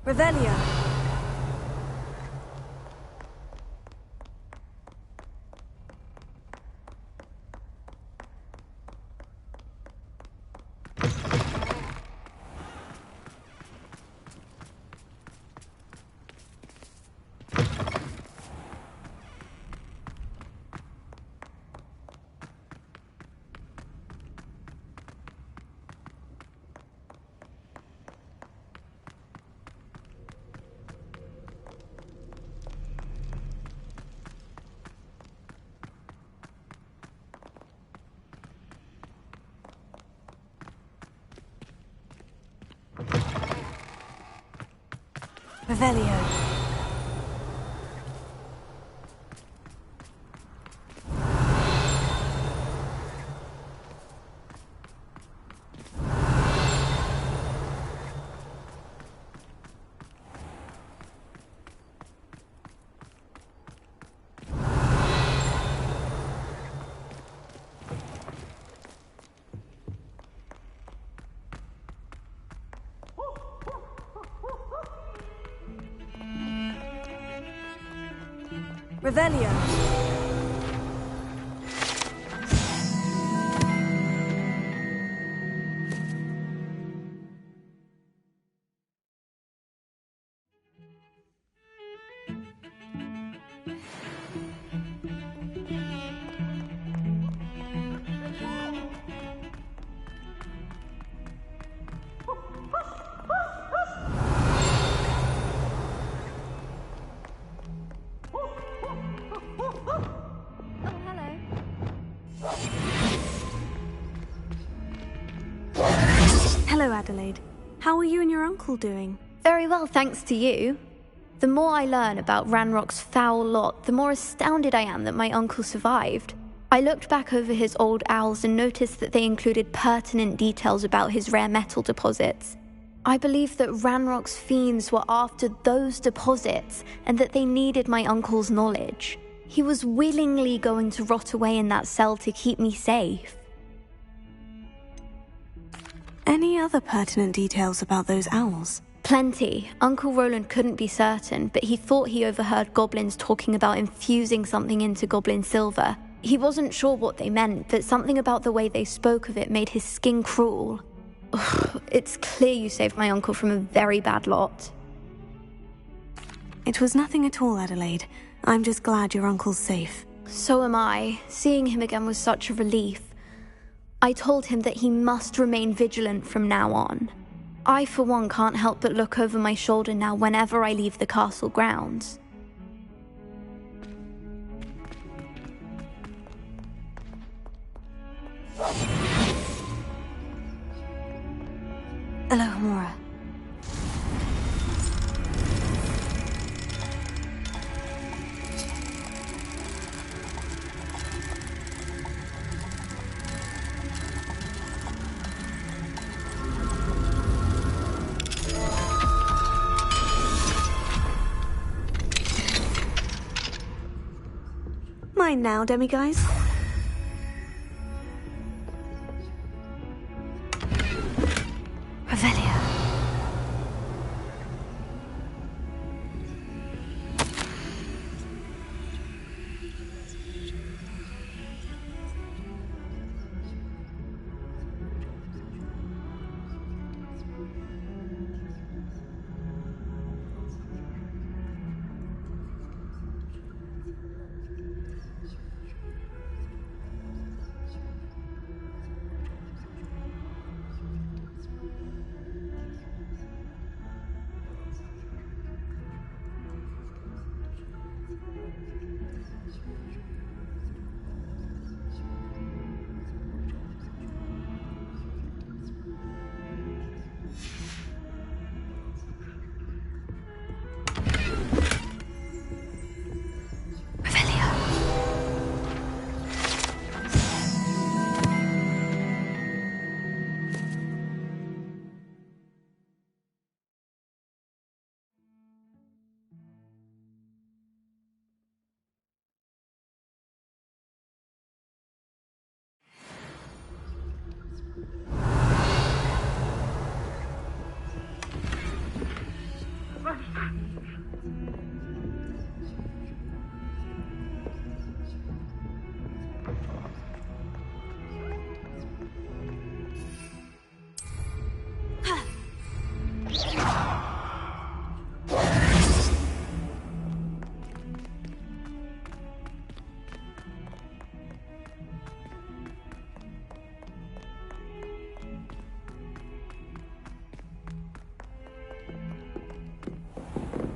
Revelio. Revelio. Revelio. Hello, Adelaide. How are you and your uncle doing? Very well, thanks to you. The more I learn about Ranrock's foul lot, the more astounded I am that my uncle survived. I looked back over his old owls and noticed that they included pertinent details about his rare metal deposits. I believe that Ranrock's fiends were after those deposits and that they needed my uncle's knowledge. He was willingly going to rot away in that cell to keep me safe. Any other pertinent details about those owls? Plenty. Uncle Roland couldn't be certain, but he thought he overheard goblins talking about infusing something into goblin silver. He wasn't sure what they meant, but something about the way they spoke of it made his skin crawl. Ugh, it's clear you saved my uncle from a very bad lot. It was nothing at all, Adelaide. I'm just glad your uncle's safe. So am I. Seeing him again was such a relief. I told him that he must remain vigilant from now on. I, for one, can't help but look over my shoulder now whenever I leave the castle grounds. Alohomora. Mine now, demiguise. Revelio.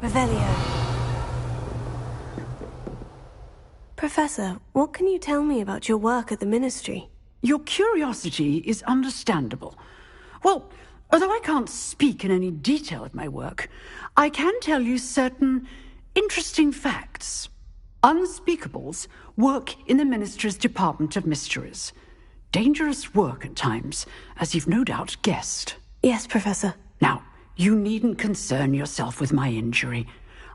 Revelio. Professor, what can you tell me about your work at the Ministry? Your curiosity is understandable. Well, although I can't speak in any detail of my work, I can tell you certain interesting facts. Unspeakables work in the Ministry's Department of Mysteries. Dangerous work at times, as you've no doubt guessed. Yes, Professor. Now, you needn't concern yourself with my injury.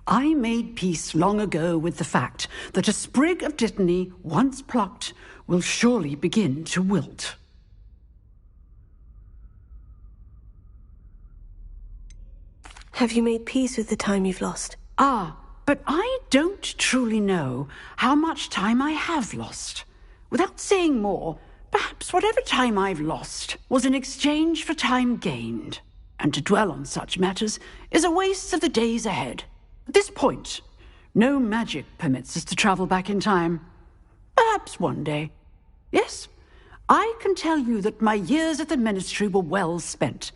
I made peace long ago with the fact that a sprig of dittany, once plucked, will surely begin to wilt. Have you made peace with the time you've lost? But I don't truly know how much time I have lost. Without saying more, perhaps whatever time I've lost was in exchange for time gained. And to dwell on such matters is a waste of the days ahead. At this point, no magic permits us to travel back in time. Perhaps one day. Yes, I can tell you that my years at the Ministry were well spent.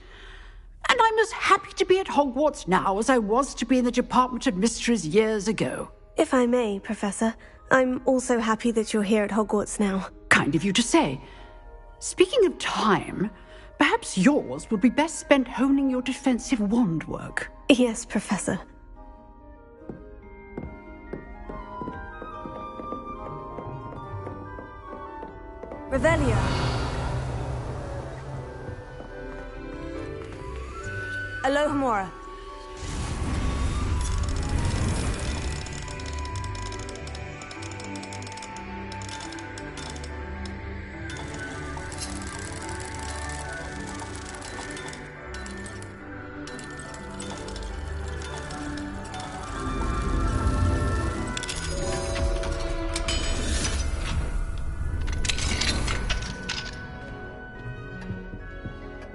And I'm as happy to be at Hogwarts now as I was to be in the Department of Mysteries years ago. If I may, Professor, I'm also happy that you're here at Hogwarts now. Kind of you to say. Speaking of time, perhaps yours would be best spent honing your defensive wand work. Yes, Professor. Revelio. Alohomora.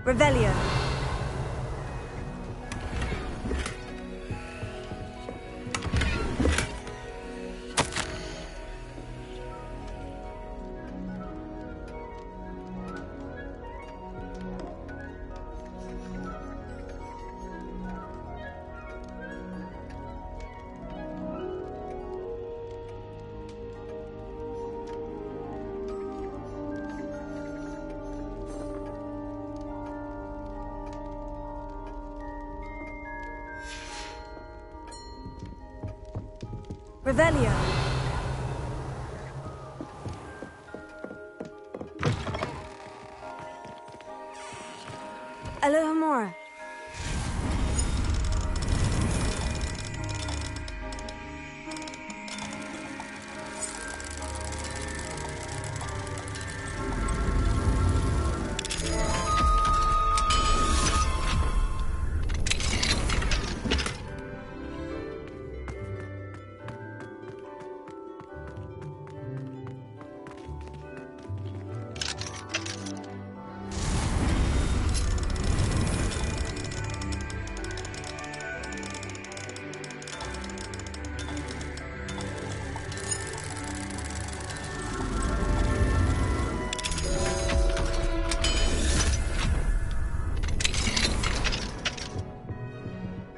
Revelio. Revelio. Alohomora.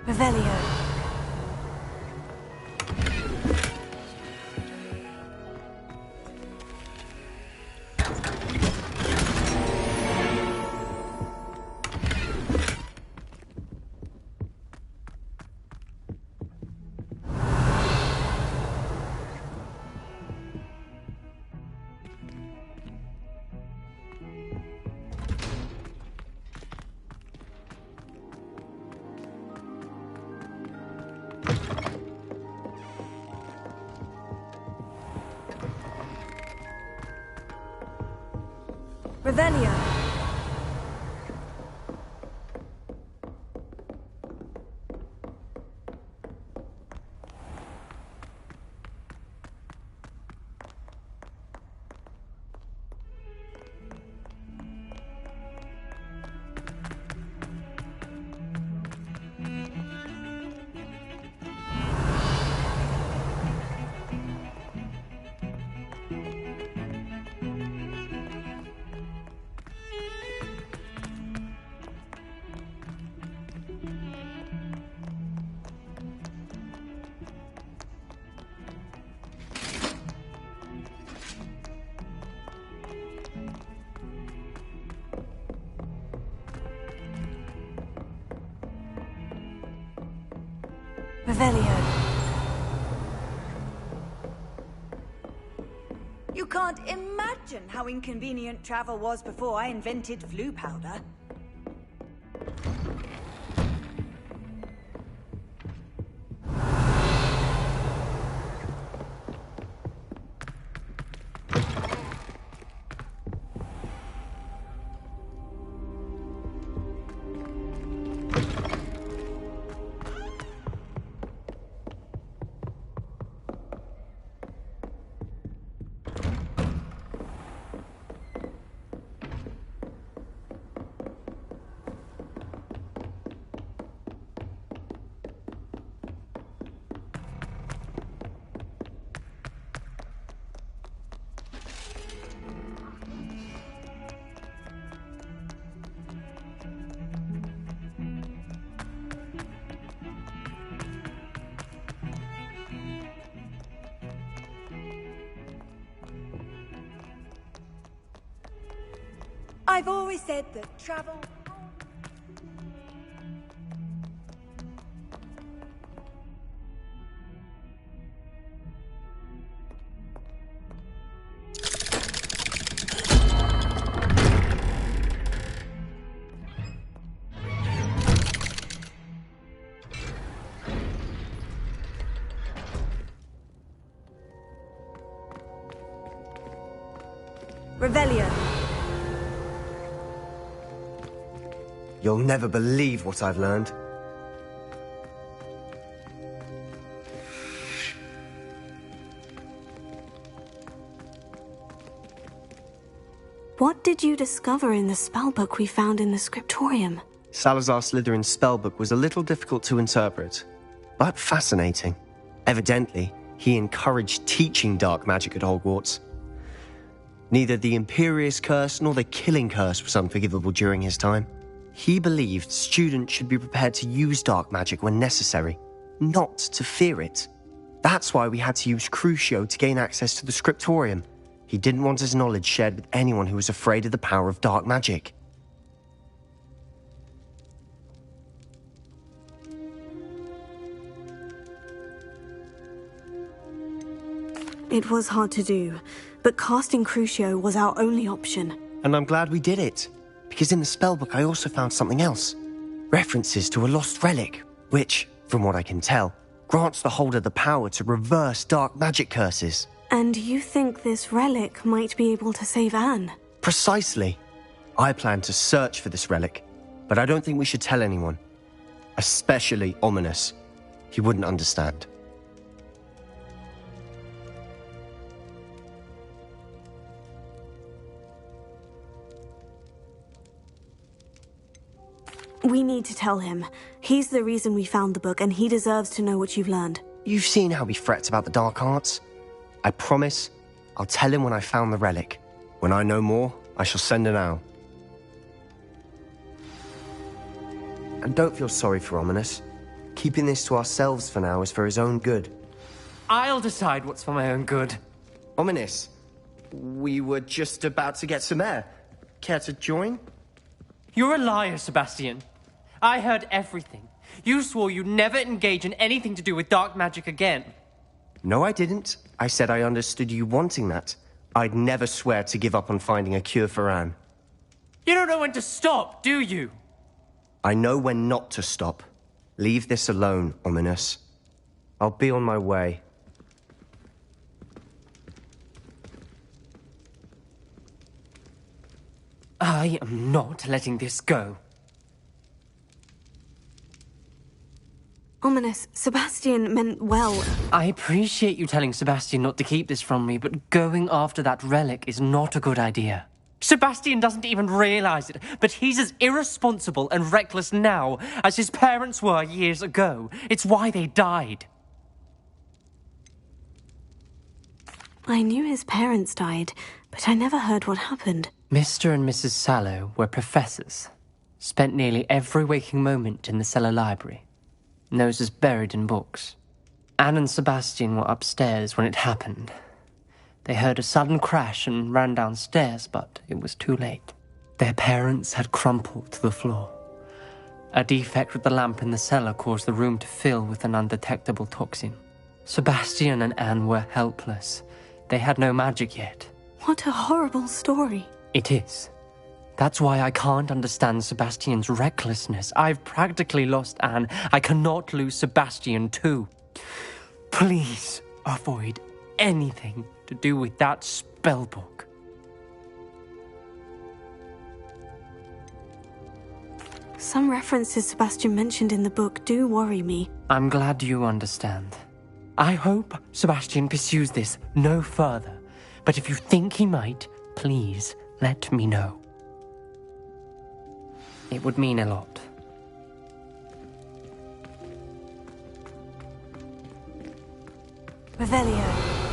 Revelio. Revelio. Revelio. You can't imagine how inconvenient travel was before I invented flu powder. I've always said that travel... Revelio. You'll never believe what I've learned. What did you discover in the spellbook we found in the scriptorium? Salazar Slytherin's spellbook was a little difficult to interpret, but fascinating. Evidently, he encouraged teaching dark magic at Hogwarts. Neither the Imperious Curse nor the Killing Curse was unforgivable during his time. He believed students should be prepared to use dark magic when necessary, not to fear it. That's why we had to use Crucio to gain access to the scriptorium. He didn't want his knowledge shared with anyone who was afraid of the power of dark magic. It was hard to do, but casting Crucio was our only option. And I'm glad we did it, because in the spellbook I also found something else. References to a lost relic, which, from what I can tell, grants the holder the power to reverse dark magic curses. And you think this relic might be able to save Anne? Precisely. I plan to search for this relic, but I don't think we should tell anyone. Especially Ominous. He wouldn't understand. We need to tell him. He's the reason we found the book, and he deserves to know what you've learned. You've seen how he frets about the dark arts. I promise I'll tell him when I found the relic. When I know more, I shall send an owl. And don't feel sorry for Ominous. Keeping this to ourselves for now is for his own good. I'll decide what's for my own good. Ominous, we were just about to get some air. Care to join? You're a liar, Sebastian. I heard everything. You swore you'd never engage in anything to do with dark magic again. No, I didn't. I said I understood you wanting that. I'd never swear to give up on finding a cure for Anne. You don't know when to stop, do you? I know when not to stop. Leave this alone, Ominous. I'll be on my way. I am not letting this go. Ominous, Sebastian meant well. I appreciate you telling Sebastian not to keep this from me, but going after that relic is not a good idea. Sebastian doesn't even realize it, but he's as irresponsible and reckless now as his parents were years ago. It's why they died. I knew his parents died, but I never heard what happened. Mr. and Mrs. Sallow were professors. Spent nearly every waking moment in the cellar library. Noses buried in books. Anne and Sebastian were upstairs when it happened. They heard a sudden crash and ran downstairs, but it was too late. Their parents had crumpled to the floor. A defect with the lamp in the cellar caused the room to fill with an undetectable toxin. Sebastian and Anne were helpless. They had no magic yet. What a horrible story. It is. That's why I can't understand Sebastian's recklessness. I've practically lost Anne. I cannot lose Sebastian too. Please avoid anything to do with that spellbook. Some references Sebastian mentioned in the book do worry me. I'm glad you understand. I hope Sebastian pursues this no further. But if you think he might, please let me know. It would mean a lot. Revelio.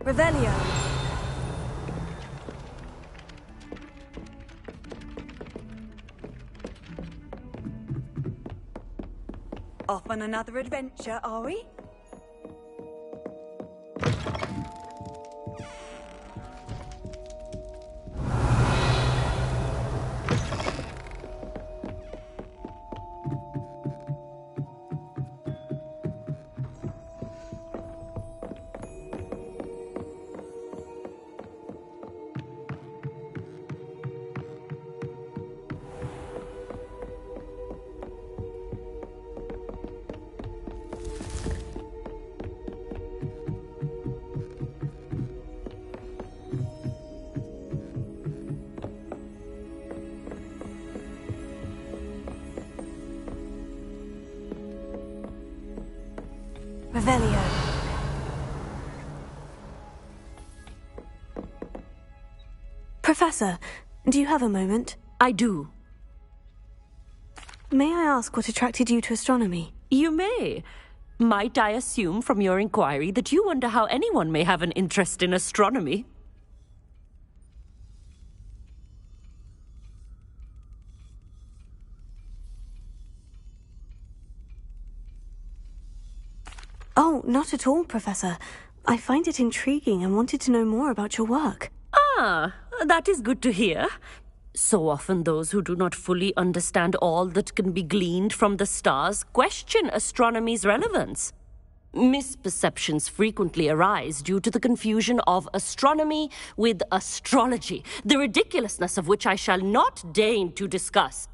Revelio. Off on another adventure, are we? Revelio. Professor, do you have a moment? I do. May I ask what attracted you to astronomy? You may. Might I assume from your inquiry that you wonder how anyone may have an interest in astronomy? Oh, not at all, Professor. I find it intriguing and wanted to know more about your work. Ah, that is good to hear. So often those who do not fully understand all that can be gleaned from the stars question astronomy's relevance. Misperceptions frequently arise due to the confusion of astronomy with astrology, the ridiculousness of which I shall not deign to discuss.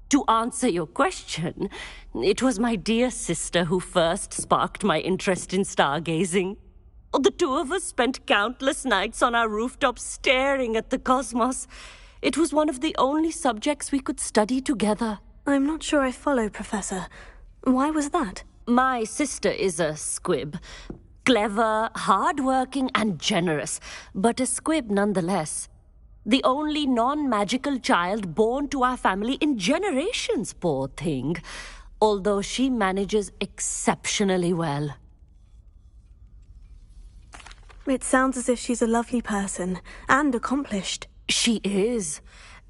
To answer your question, it was my dear sister who first sparked my interest in stargazing. The two of us spent countless nights on our rooftop staring at the cosmos. It was one of the only subjects we could study together. I'm not sure I follow, Professor. Why was that? My sister is a squib. Clever, hard-working, and generous, but a squib nonetheless. The only non-magical child born to our family in generations, poor thing. Although she manages exceptionally well. It sounds as if she's a lovely person and accomplished. She is.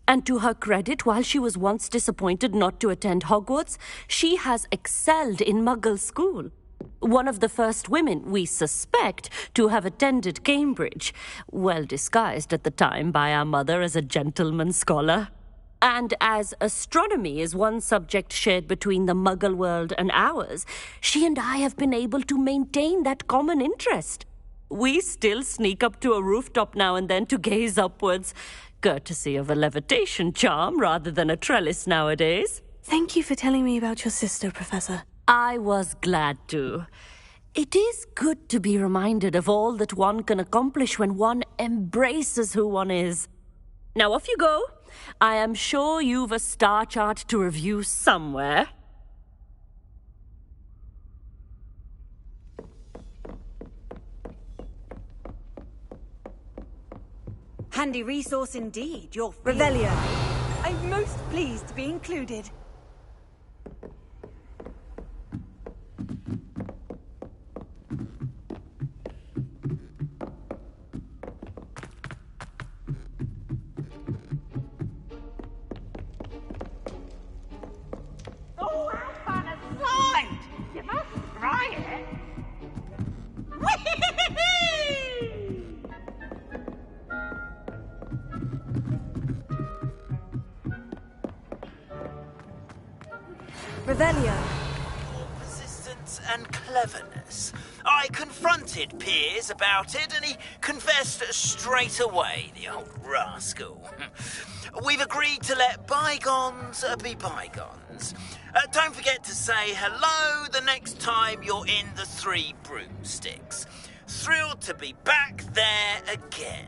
And to her credit, while she was once disappointed not to attend Hogwarts, she has excelled in Muggle school. One of the first women, we suspect, to have attended Cambridge, well disguised at the time by our mother as a gentleman scholar. And as astronomy is one subject shared between the Muggle world and ours, she and I have been able to maintain that common interest. We still sneak up to a rooftop now and then to gaze upwards. courtesy of a levitation charm rather than a trellis nowadays. Thank you for telling me about your sister, Professor. I was glad to. It is good to be reminded of all that one can accomplish when one embraces who one is. Now off you go. I am sure you've a star chart to review somewhere. Handy resource indeed, your Revelio. I'm most pleased to be included. Oh, how fun a slide! You must try it. Whee! Revelio. Persistence and cleverness. I confronted Piers about it, and he confessed straight away, the old rascal. We've agreed to let bygones be bygones. Don't forget to say hello the next time you're in the Three Broomsticks. Thrilled to be back there again.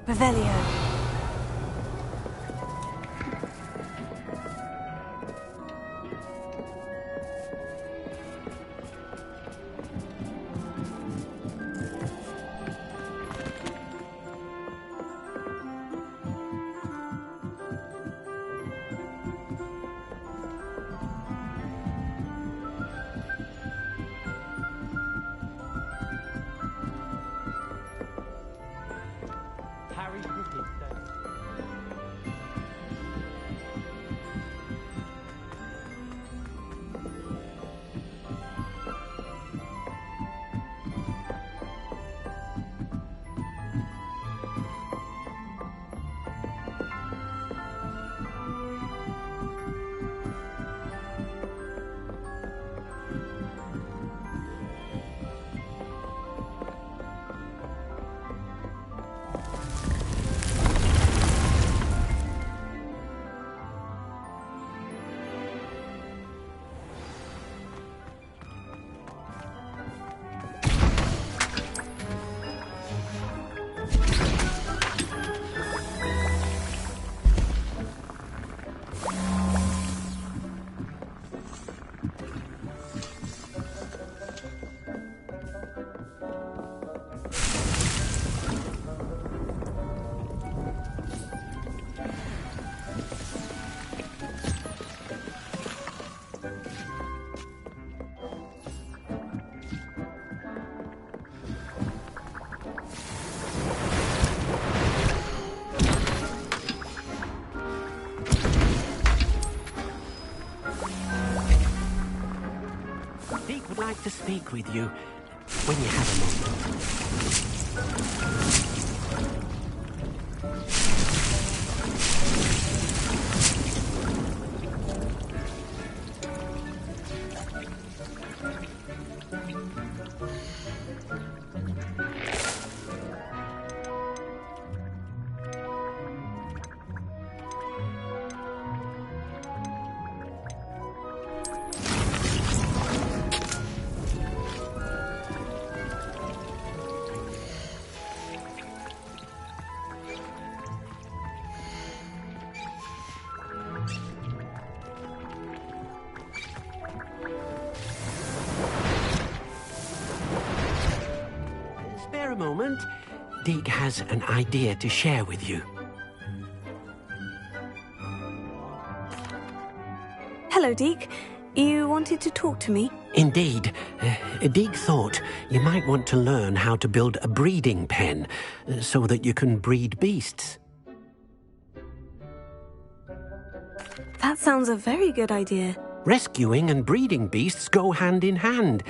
Revelio. Deek would like to speak with you when you have a moment. Spare a moment. Deek has an idea to share with you. Hello, Deek. You wanted to talk to me? Indeed. Deek thought you might want to learn how to build a breeding pen so that you can breed beasts. That sounds a very good idea. Rescuing and breeding beasts go hand in hand.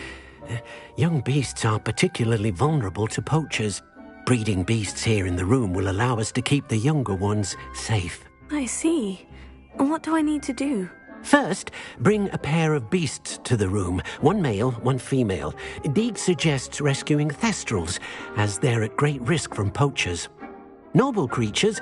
Young beasts are particularly vulnerable to poachers. Breeding beasts here in the room will allow us to keep the younger ones safe. I see. And what do I need to do? First, bring a pair of beasts to the room. One male, one female. Deek suggests rescuing Thestrals, as they're at great risk from poachers. Noble creatures,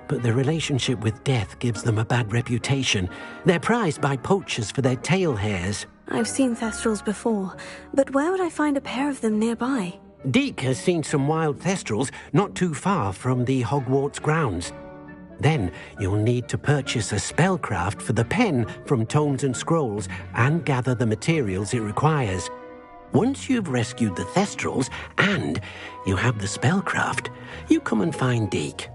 but their relationship with death gives them a bad reputation. They're prized by poachers for their tail hairs. I've seen Thestrals before, but where would I find a pair of them nearby? Deek has seen some wild Thestrals not too far from the Hogwarts grounds. Then you'll need to purchase a spellcraft for the pen from Tomes and Scrolls and gather the materials it requires. Once you've rescued the Thestrals and you have the spellcraft, you come and find Deek.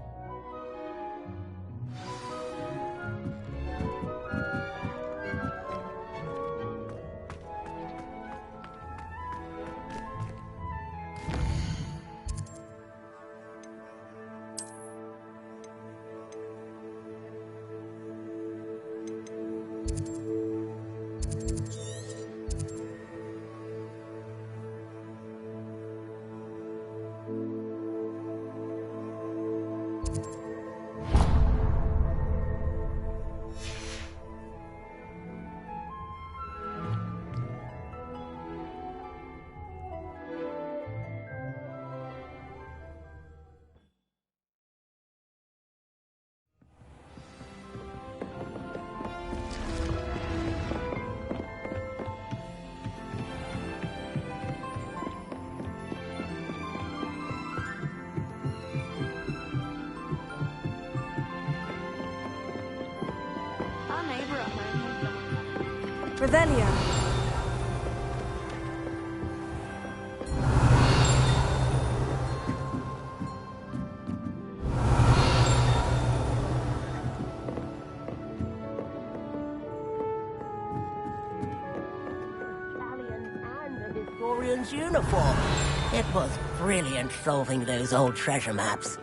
Revelio. Historian's uniform. It was brilliant solving those old treasure maps.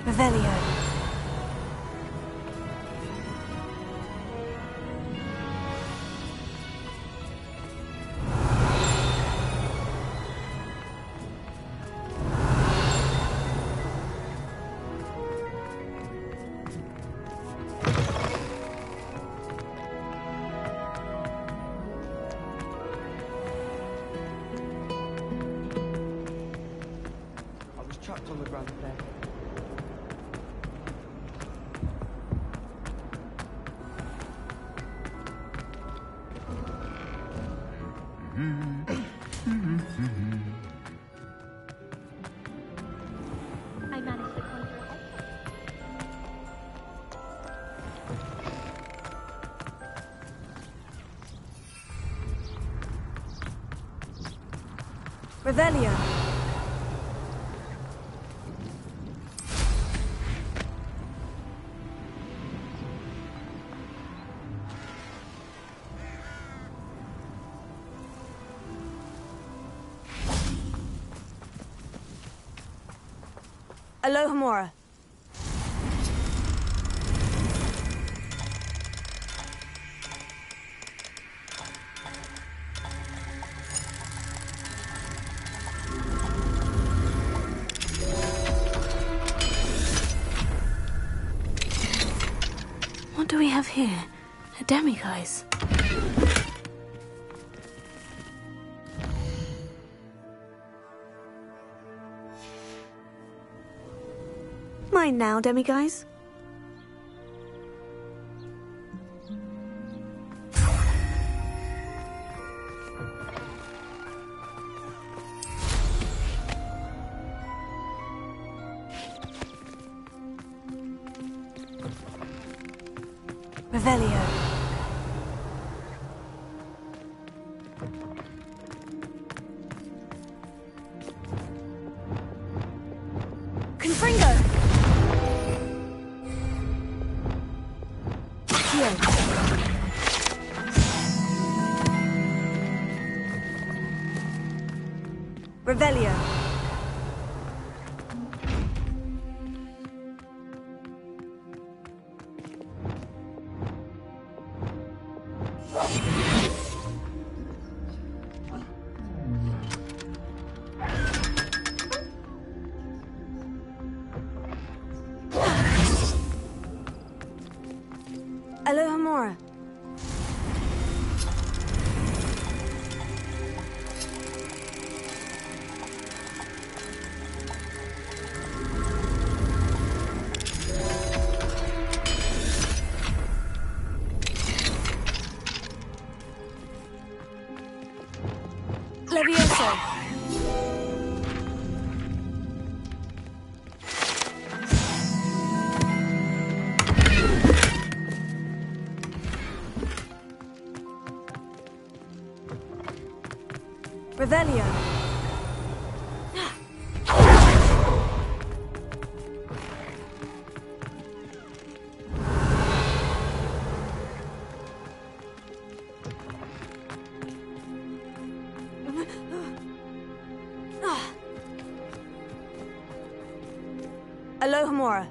Revelio. I was chucked on the ground there. I managed to conjure Revelio. Alohomora. What do we have here? A demiguise. Mine now, demiguise. Revelio. Confringo. Revelio. Alohomora. Levioso. Revelio. Alohomora.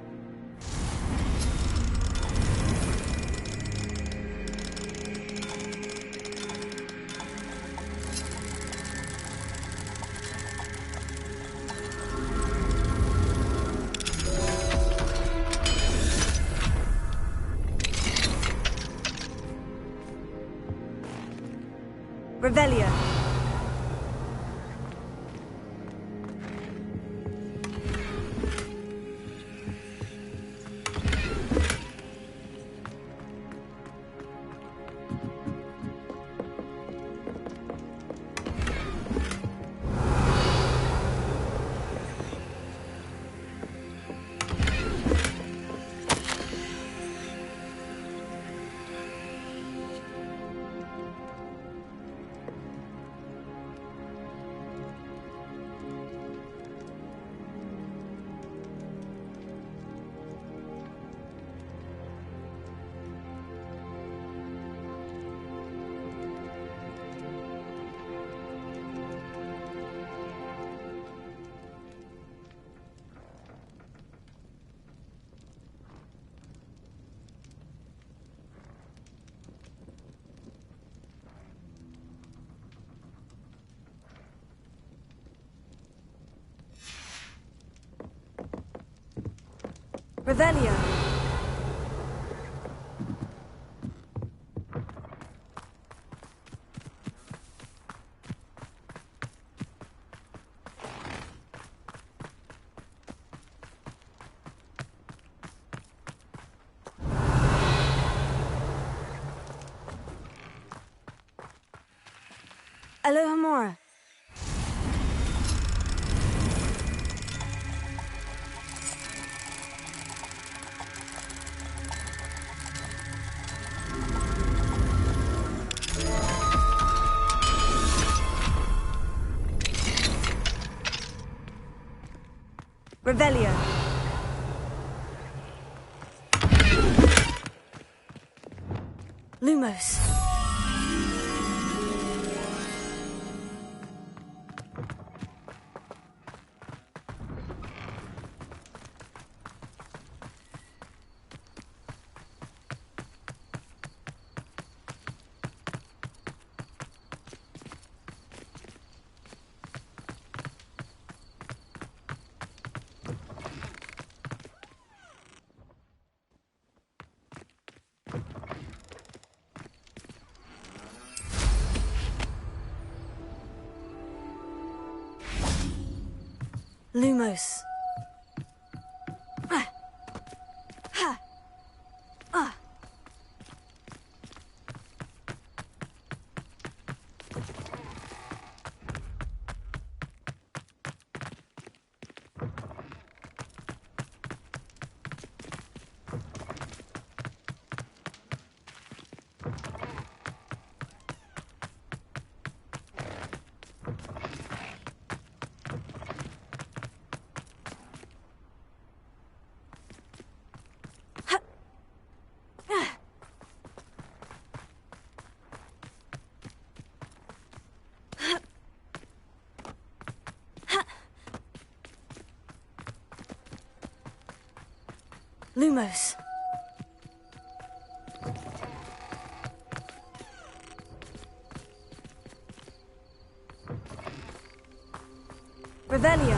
Revelio. Revelio. Alohomora. Revelio. Lumos. Lumos. Lumos. Revelio.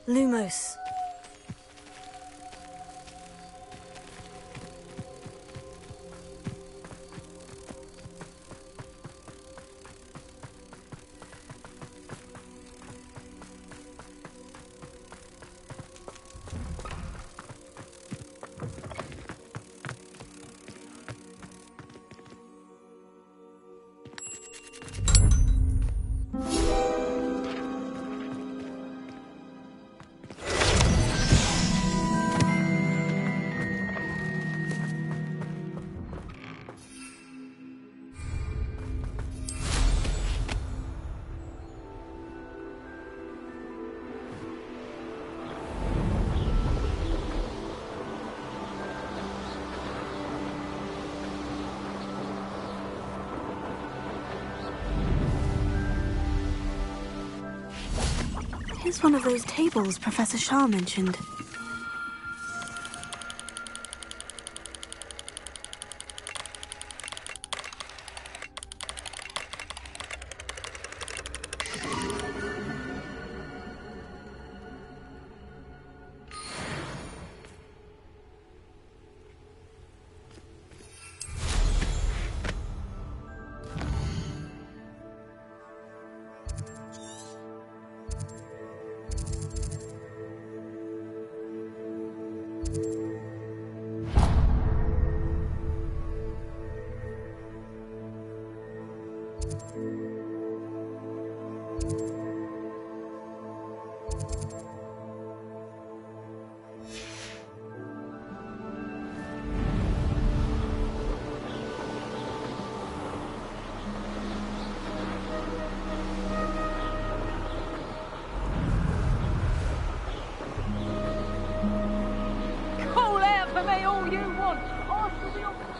Lumos. Here's one of those tables Professor Shah mentioned.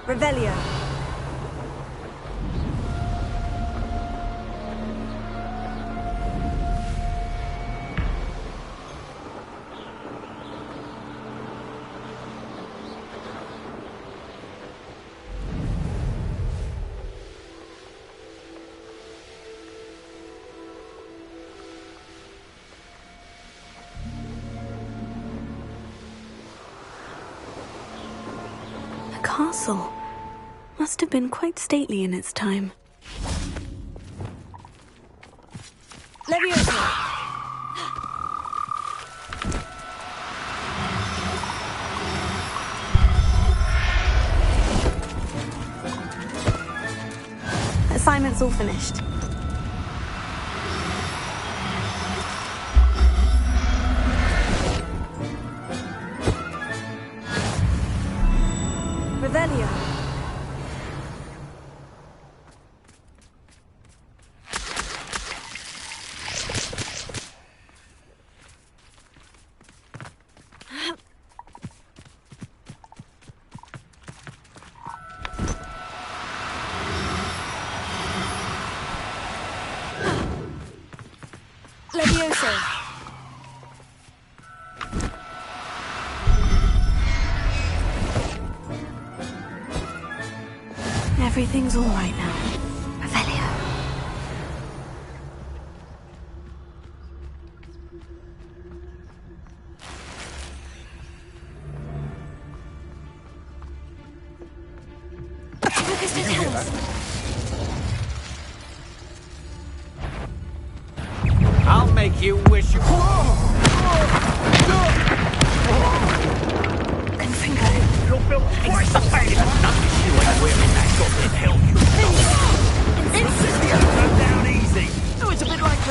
Revelio. A castle. Must have been quite stately in its time. Leviosa! Assignment's all finished. Revelio. Leviosa. Everything's all right now. Revelio. Focus his hands. I'll make you wish you... Confringo. You're built twice the same. Notice you ain't wearing that goblin helm. Incendio! Go down easy. Oh, it's a bit like,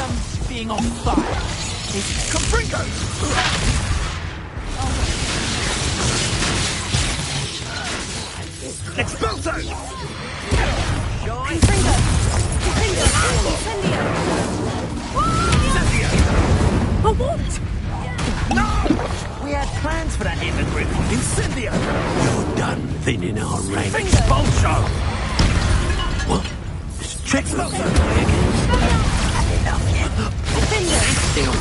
being on fire. It's Confringo! Expulso! Confringo. Confringo. Incendio. For what? No! We had plans for that immigrant. Incendio! You're done thinning our ranks. Expulso! What? Trick smoker! Still,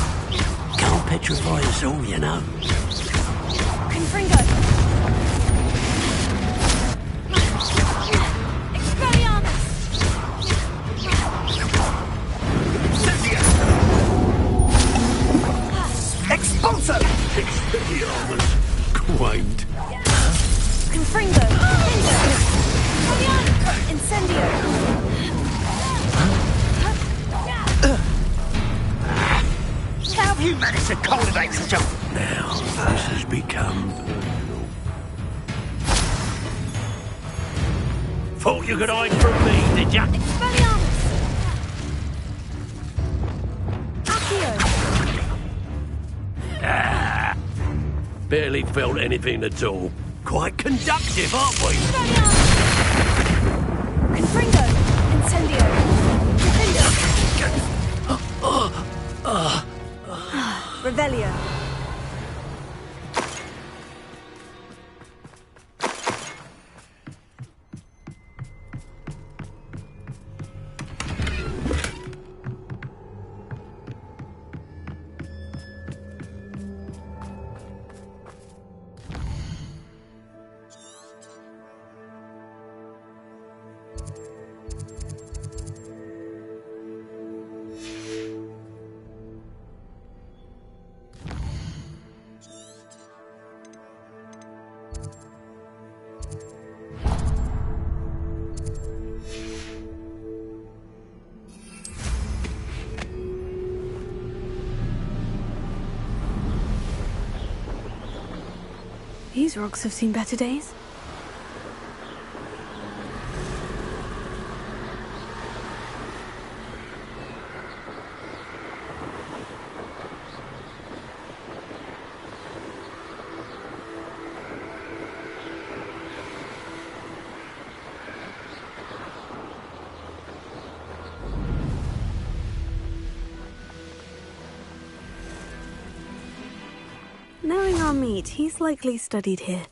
can't petrify us all, you know. Confringo! Expelliarmus! Expulso! Expelliarmus. Quaint. Confringo! Expelliarmus! Incendio! How have you managed to cultivate such a... Now, this has become personal. Thought you could hide from me, did ya? Expelliarmus! Accio! Barely felt anything at all. Quite conductive, aren't we? Confringo! Incendio! Revelio. These rocks have seen better days. Knowing our meat, he's likely studied here.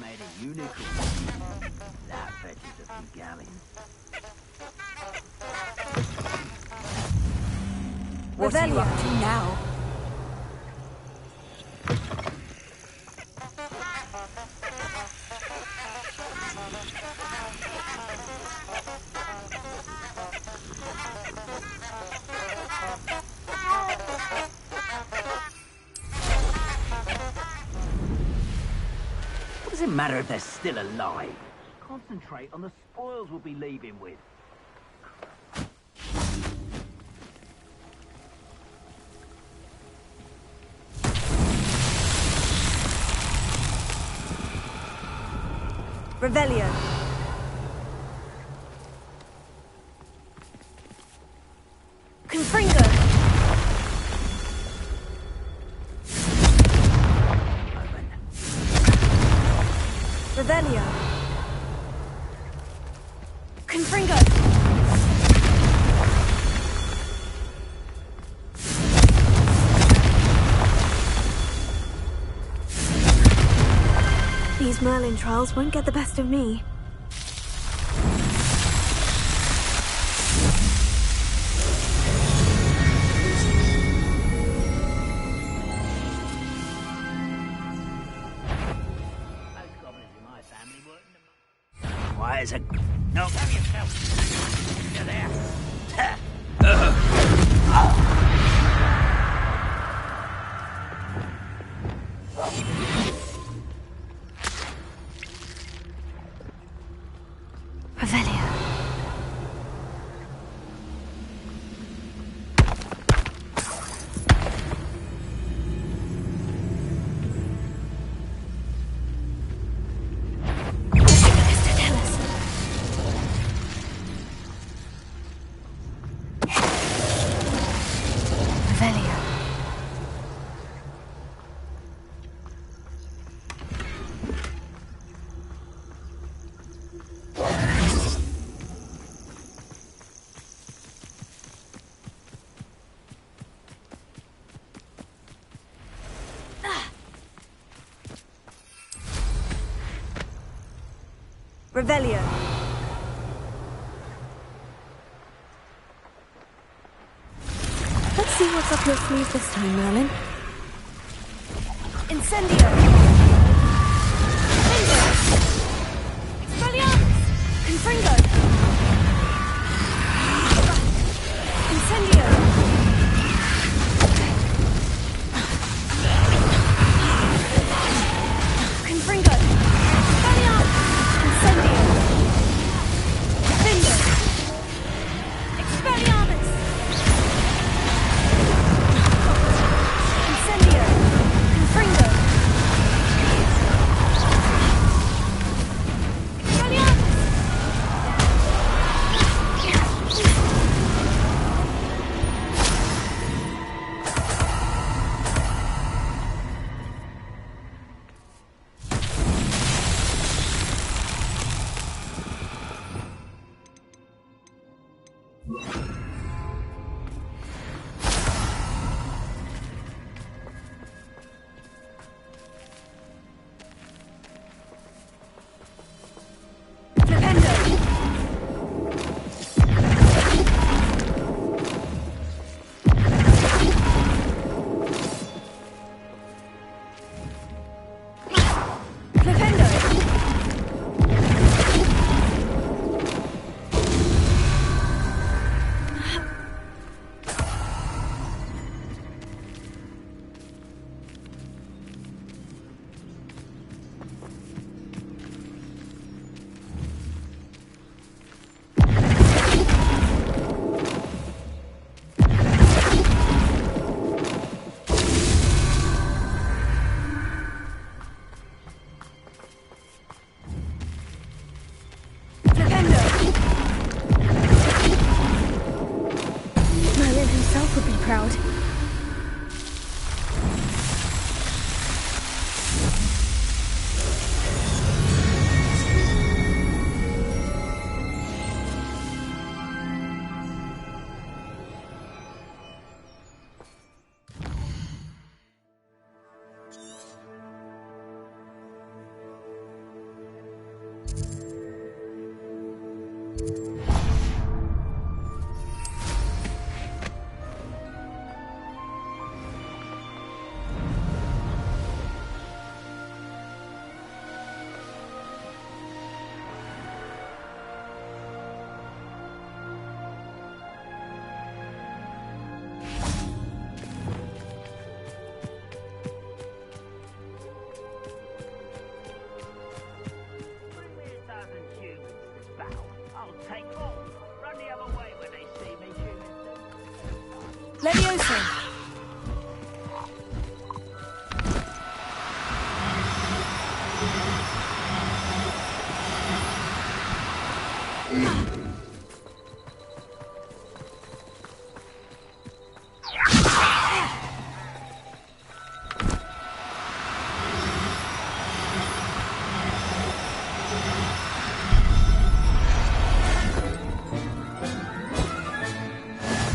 Made a unicorn. That fetches a few galleons. What are you up to now? What does it matter if they're still alive? Concentrate on the spoils we'll be leaving with. Revelio. Confringo! Revelio. Confringo! These Merlin trials won't get the best of me. Why is it... No, have yourself. You're there. Revelio. Let's see what's up your sleeve this time, Merlin. Incendio! Expelliarmus! Confringo! Incendio! Confringo! Expelliarmus! Incendio! Findo! Expelliarmus! Incendio! Confringo! Levioso!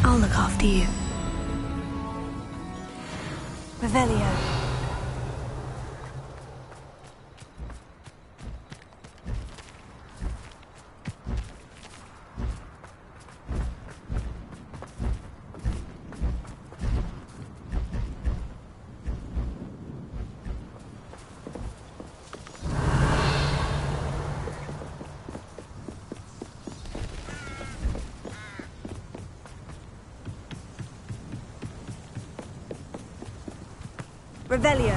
I'll look after you. Revelio. Revelio.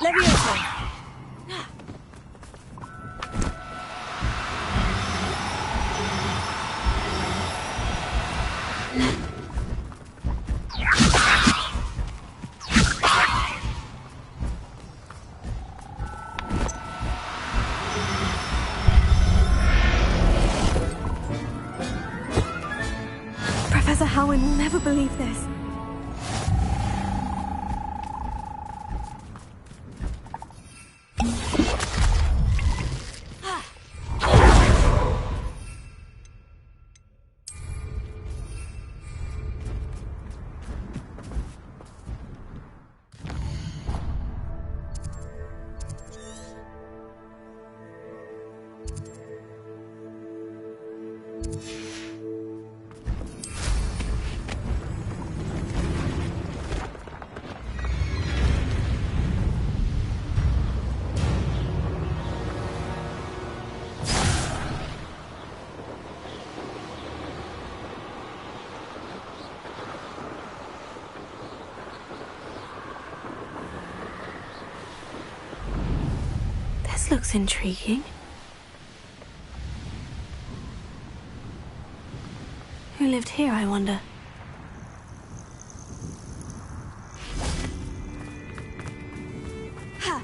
Levioso. Professor Howin will never believe this. This looks intriguing. Who lived here, I wonder? Ha!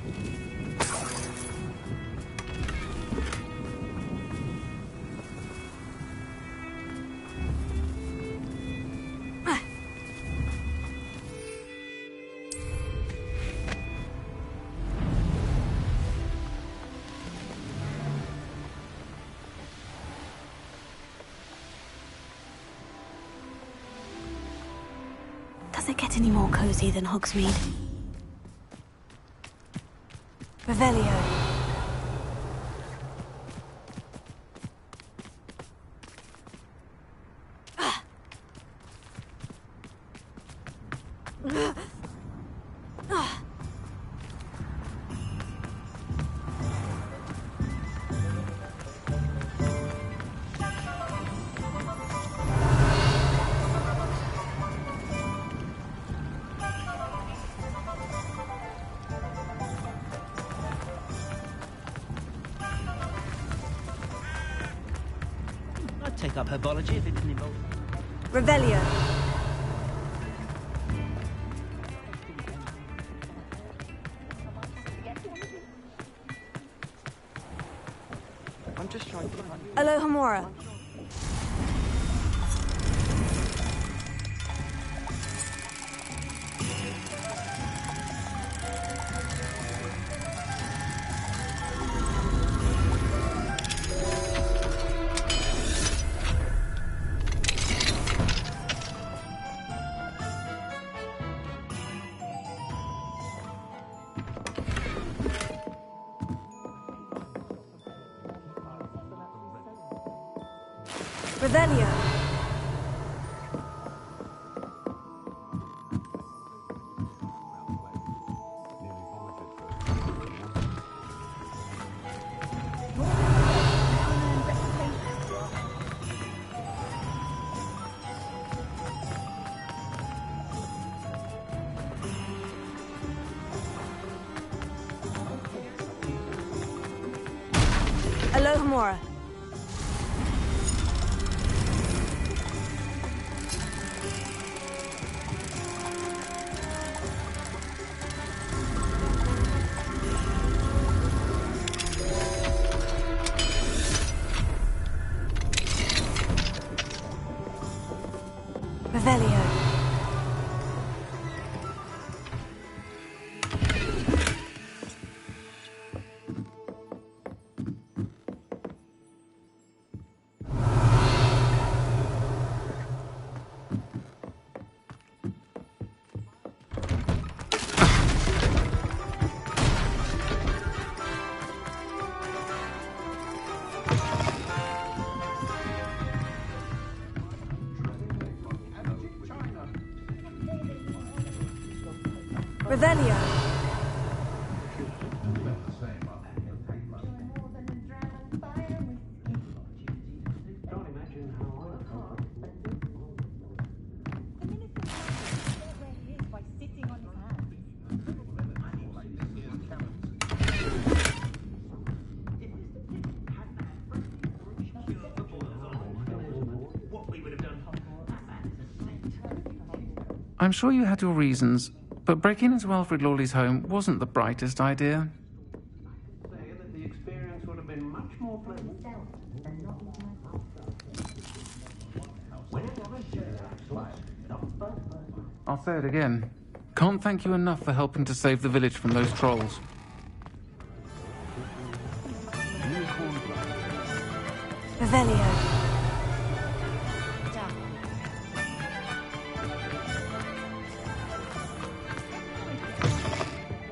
Does it get any more cozy than Hogsmeade? Revelio. I'd take up herbology if it didn't involve... Revelio. I'm just trying to... Alohomora. Revelio. Alohomora. Revelio. Revelio. I'm sure you had your reasons, but breaking into Alfred Lawley's home wasn't the brightest idea. The experience would have been much more pleasant. I'll say it again. Can't thank you enough for helping to save the village from those trolls. Revelio.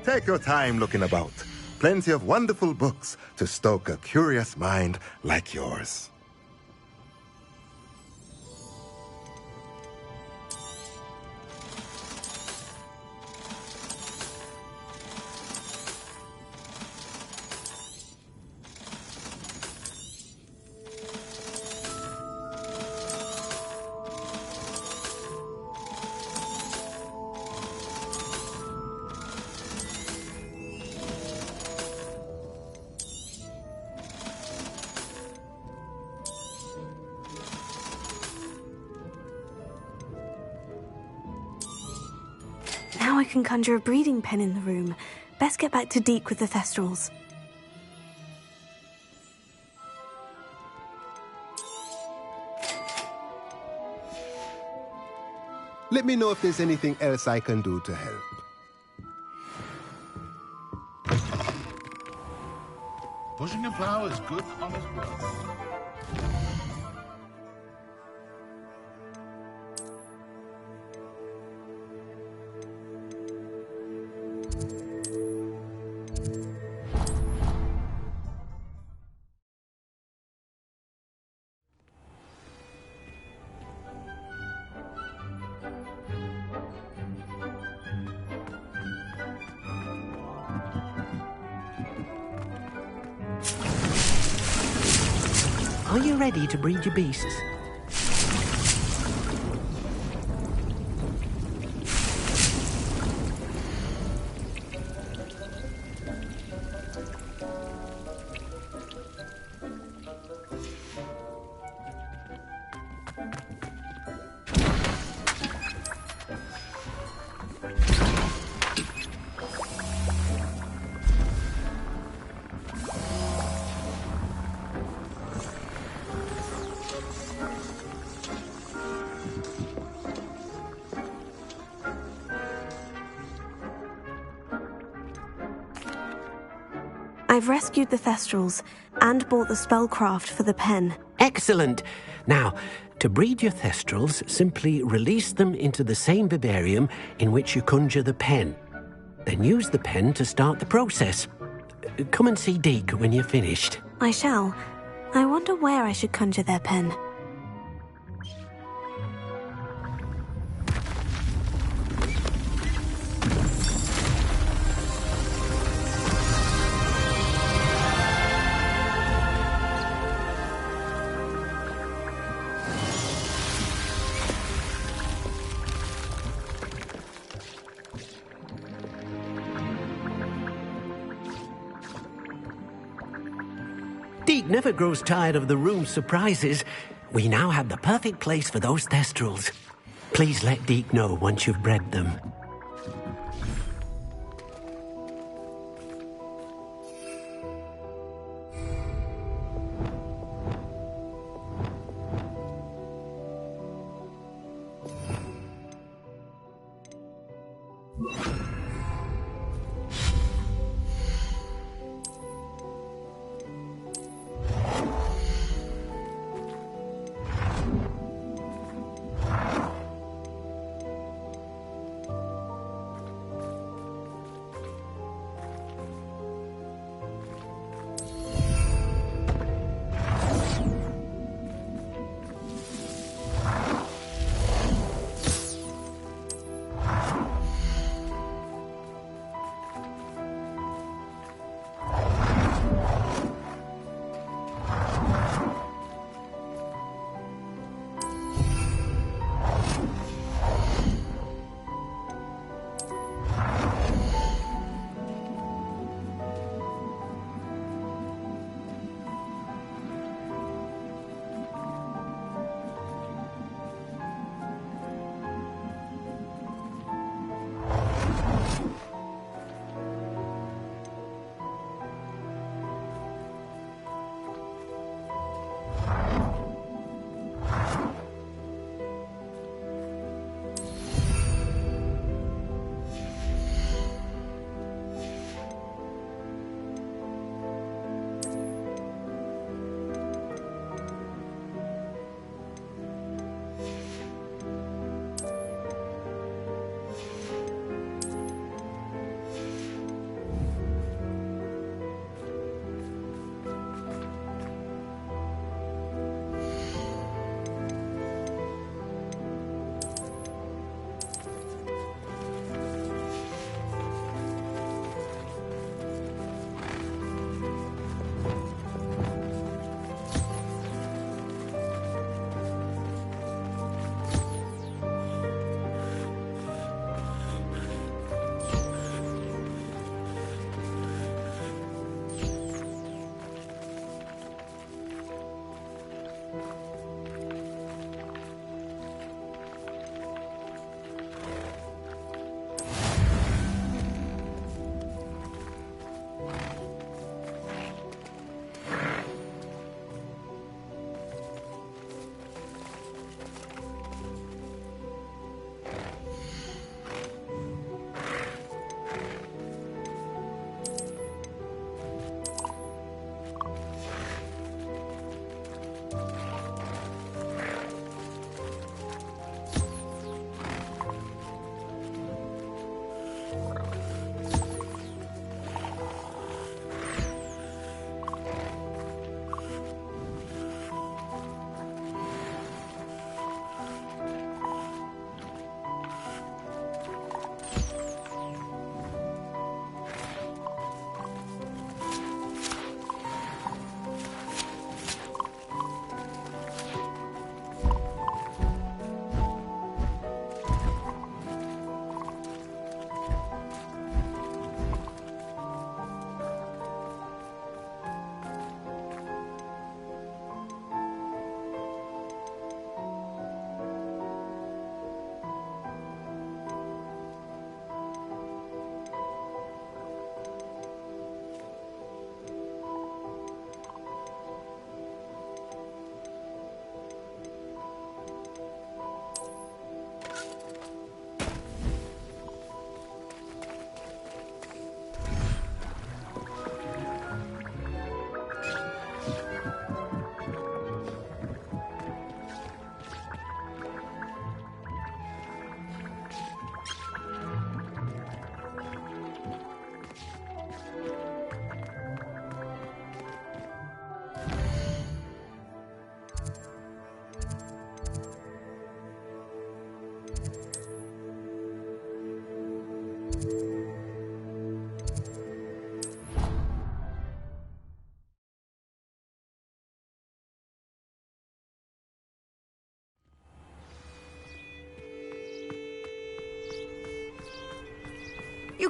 Take your time looking about. Plenty of wonderful books to stoke a curious mind like yours. I can conjure a breeding pen in the room. Best get back to Deke with the Thestrals. Let me know if there's anything else I can do to help. Pushing a plow is good, honest work. Are you ready to breed your beasts? I've rescued the Thestrals and bought the spellcraft for the pen. Excellent! Now, to breed your Thestrals, simply release them into the same vivarium in which you conjure the pen. Then use the pen to start the process. Come and see Deke when you're finished. I shall. I wonder where I should conjure their pen. Deke never grows tired of the room's surprises. We now have the perfect place for those Thestrals. Please let Deke know once you've bred them.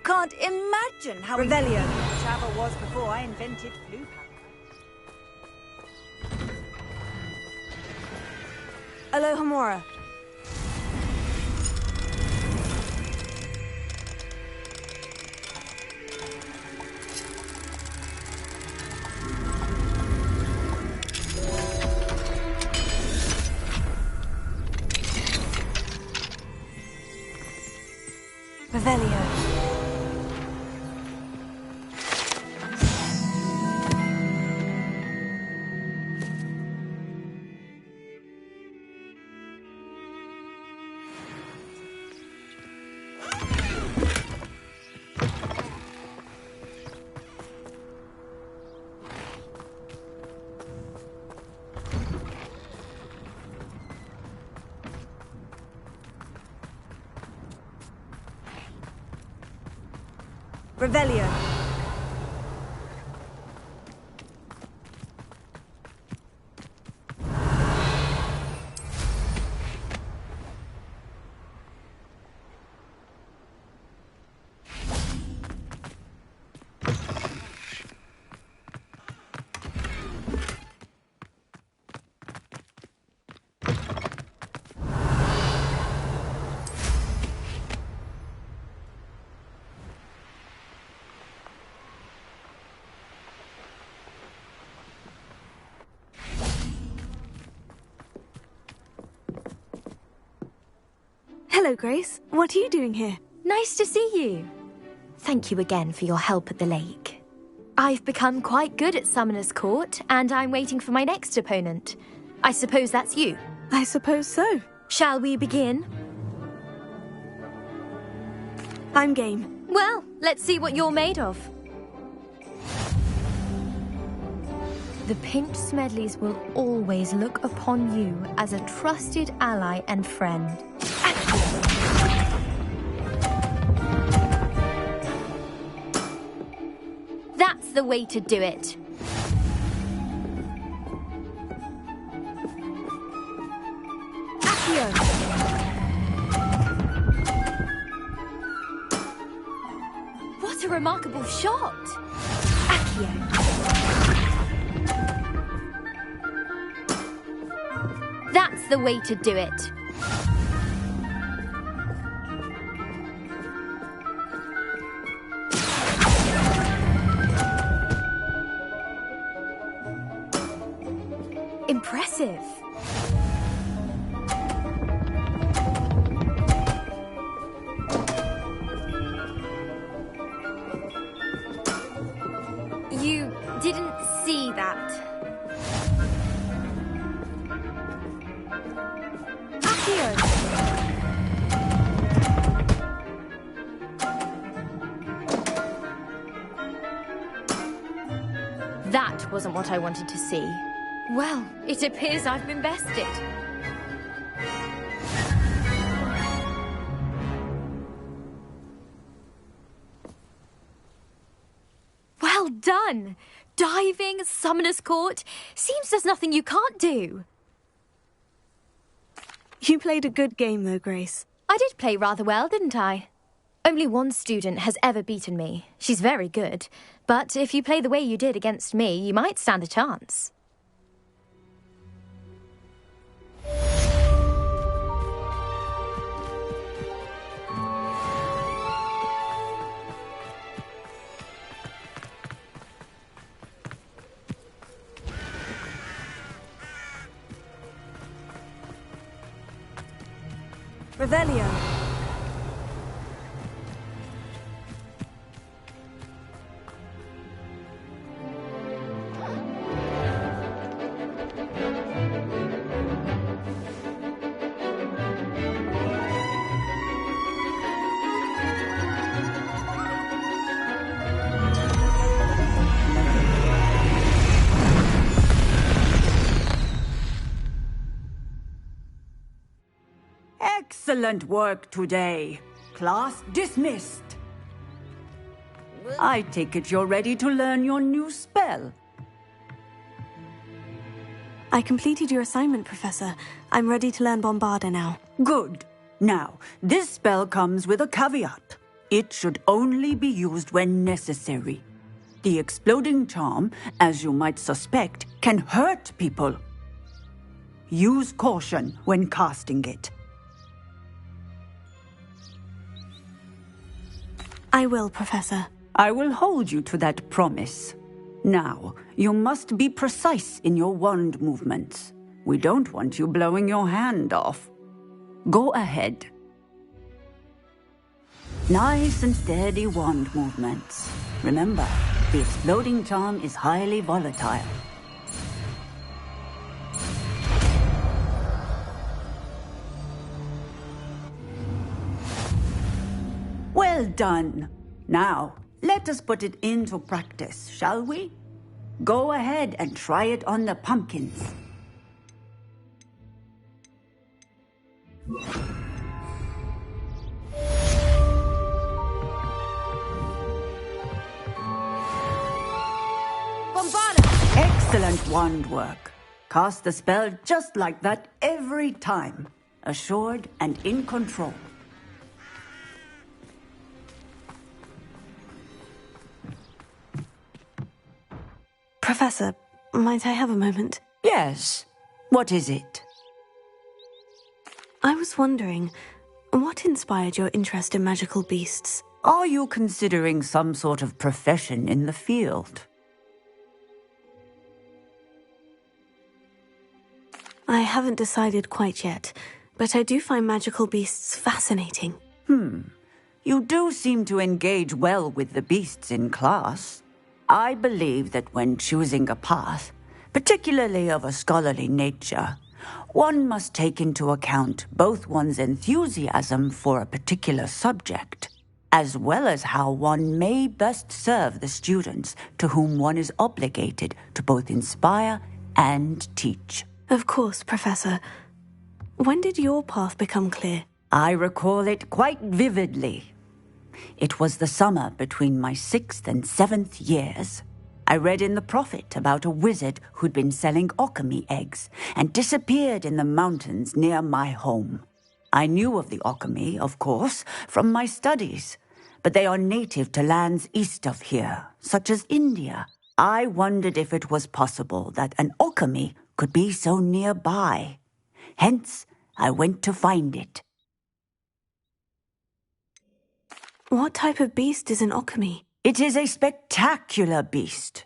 can't imagine how inconvenient travel was before I invented flue powder. Aloha Mora. Revelio. Revelio. Hello, Grace. What are you doing here? Nice to see you. Thank you again for your help at the lake. I've become quite good at Summoner's Court, and I'm waiting for my next opponent. I suppose that's you. I suppose so. Shall we begin? I'm game. Well, let's see what you're made of. The Pinched Smedleys will always look upon you as a trusted ally and friend. That's the way to do it. Accio. What a remarkable shot! Accio. That's the way to do it. Impressive. You didn't see that. That wasn't what I wanted to see. Well, it appears I've been bested. Well done! Diving, Summoner's Court. Seems there's nothing you can't do. You played a good game, though, Grace. I did play rather well, didn't I? Only one student has ever beaten me. She's very good. But if you play the way you did against me, you might stand a chance. Revelio. Excellent work today. Class dismissed. I take it you're ready to learn your new spell. I completed your assignment, Professor. I'm ready to learn Bombarda now. Good. Now, this spell comes with a caveat. It should only be used when necessary. The exploding charm, as you might suspect, can hurt people. Use caution when casting it. I will, Professor. I will hold you to that promise. Now, you must be precise in your wand movements. We don't want you blowing your hand off. Go ahead. Nice and steady wand movements. Remember, the exploding charm is highly volatile. Well done. Now, let us put it into practice, shall we? Go ahead and try it on the pumpkins. Bombada! Excellent wand work. Cast the spell just like that every time. Assured and in control. Professor, might I have a moment? Yes. What is it? I was wondering, what inspired your interest in magical beasts? Are you considering some sort of profession in the field? I haven't decided quite yet, but I do find magical beasts fascinating. You do seem to engage well with the beasts in class. I believe that when choosing a path, particularly of a scholarly nature, one must take into account both one's enthusiasm for a particular subject, as well as how one may best serve the students to whom one is obligated to both inspire and teach. Of course, Professor. When did your path become clear? I recall it quite vividly. It was the summer between my 6th and 7th years. I read in the Prophet about a wizard who'd been selling alchemy eggs and disappeared in the mountains near my home. I knew of the alchemy, of course, from my studies, but they are native to lands east of here, such as India. I wondered if it was possible that an alchemy could be so nearby. Hence, I went to find it. What type of beast is an alchemy? It is a spectacular beast.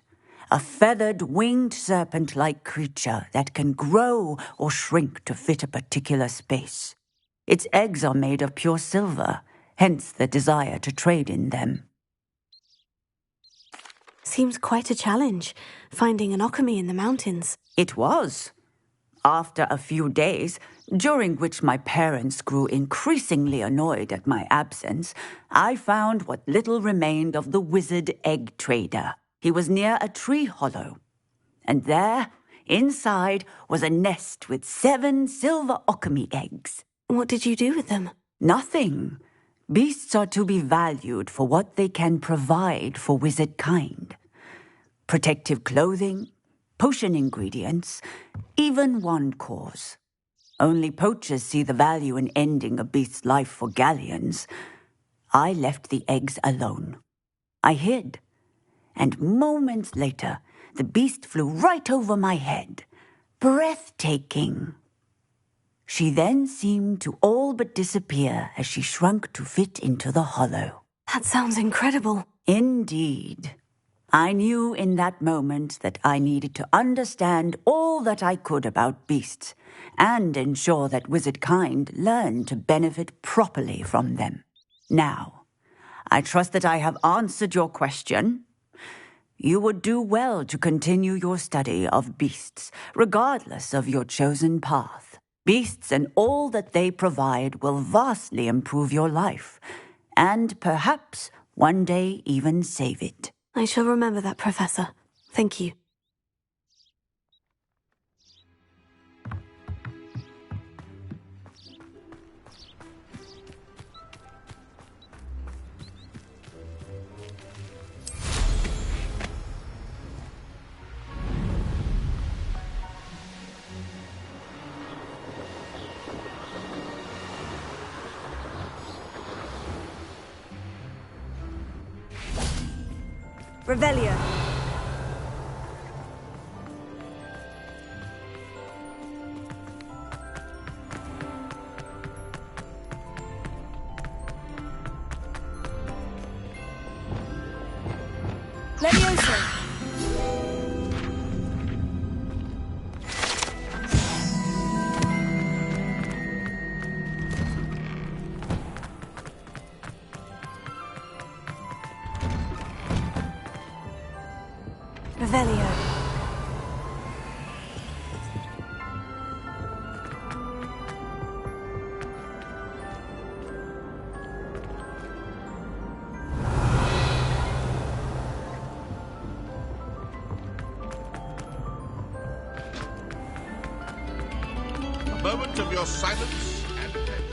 A feathered, winged serpent-like creature that can grow or shrink to fit a particular space. Its eggs are made of pure silver, hence the desire to trade in them. Seems quite a challenge, finding an alchemy in the mountains. It was. After a few days, during which my parents grew increasingly annoyed at my absence, I found what little remained of the wizard egg trader. He was near a tree hollow. And there, inside, was a nest with 7 silver alchemy eggs. What did you do with them? Nothing. Beasts are to be valued for what they can provide for wizard kind. Protective clothing, potion ingredients, even wand cores. Only poachers see the value in ending a beast's life for galleons. I left the eggs alone. I hid, and moments later, the beast flew right over my head. Breathtaking. She then seemed to all but disappear as she shrunk to fit into the hollow. That sounds incredible. Indeed. I knew in that moment that I needed to understand all that I could about beasts and ensure that wizard kind learned to benefit properly from them. Now, I trust that I have answered your question. You would do well to continue your study of beasts, regardless of your chosen path. Beasts and all that they provide will vastly improve your life, and perhaps one day even save it. I shall remember that, Professor. Thank you. Revelio. Levioso. Revelio. A moment of your silence and attention.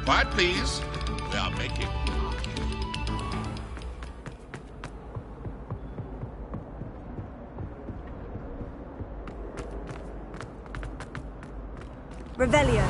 Quiet, please. We are making Revelio.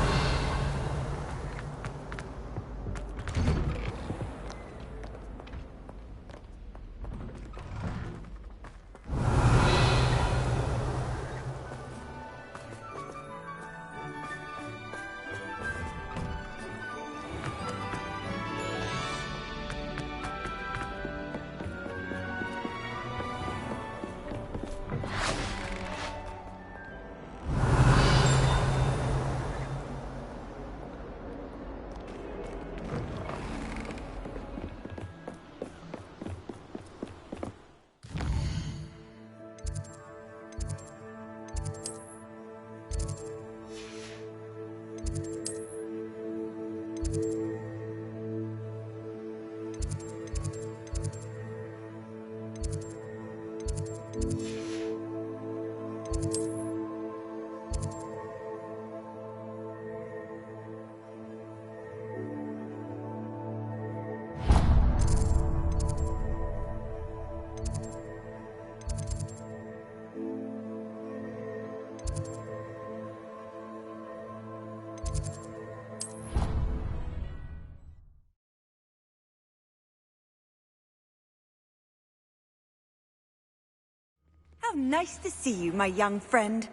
How nice to see you, my young friend.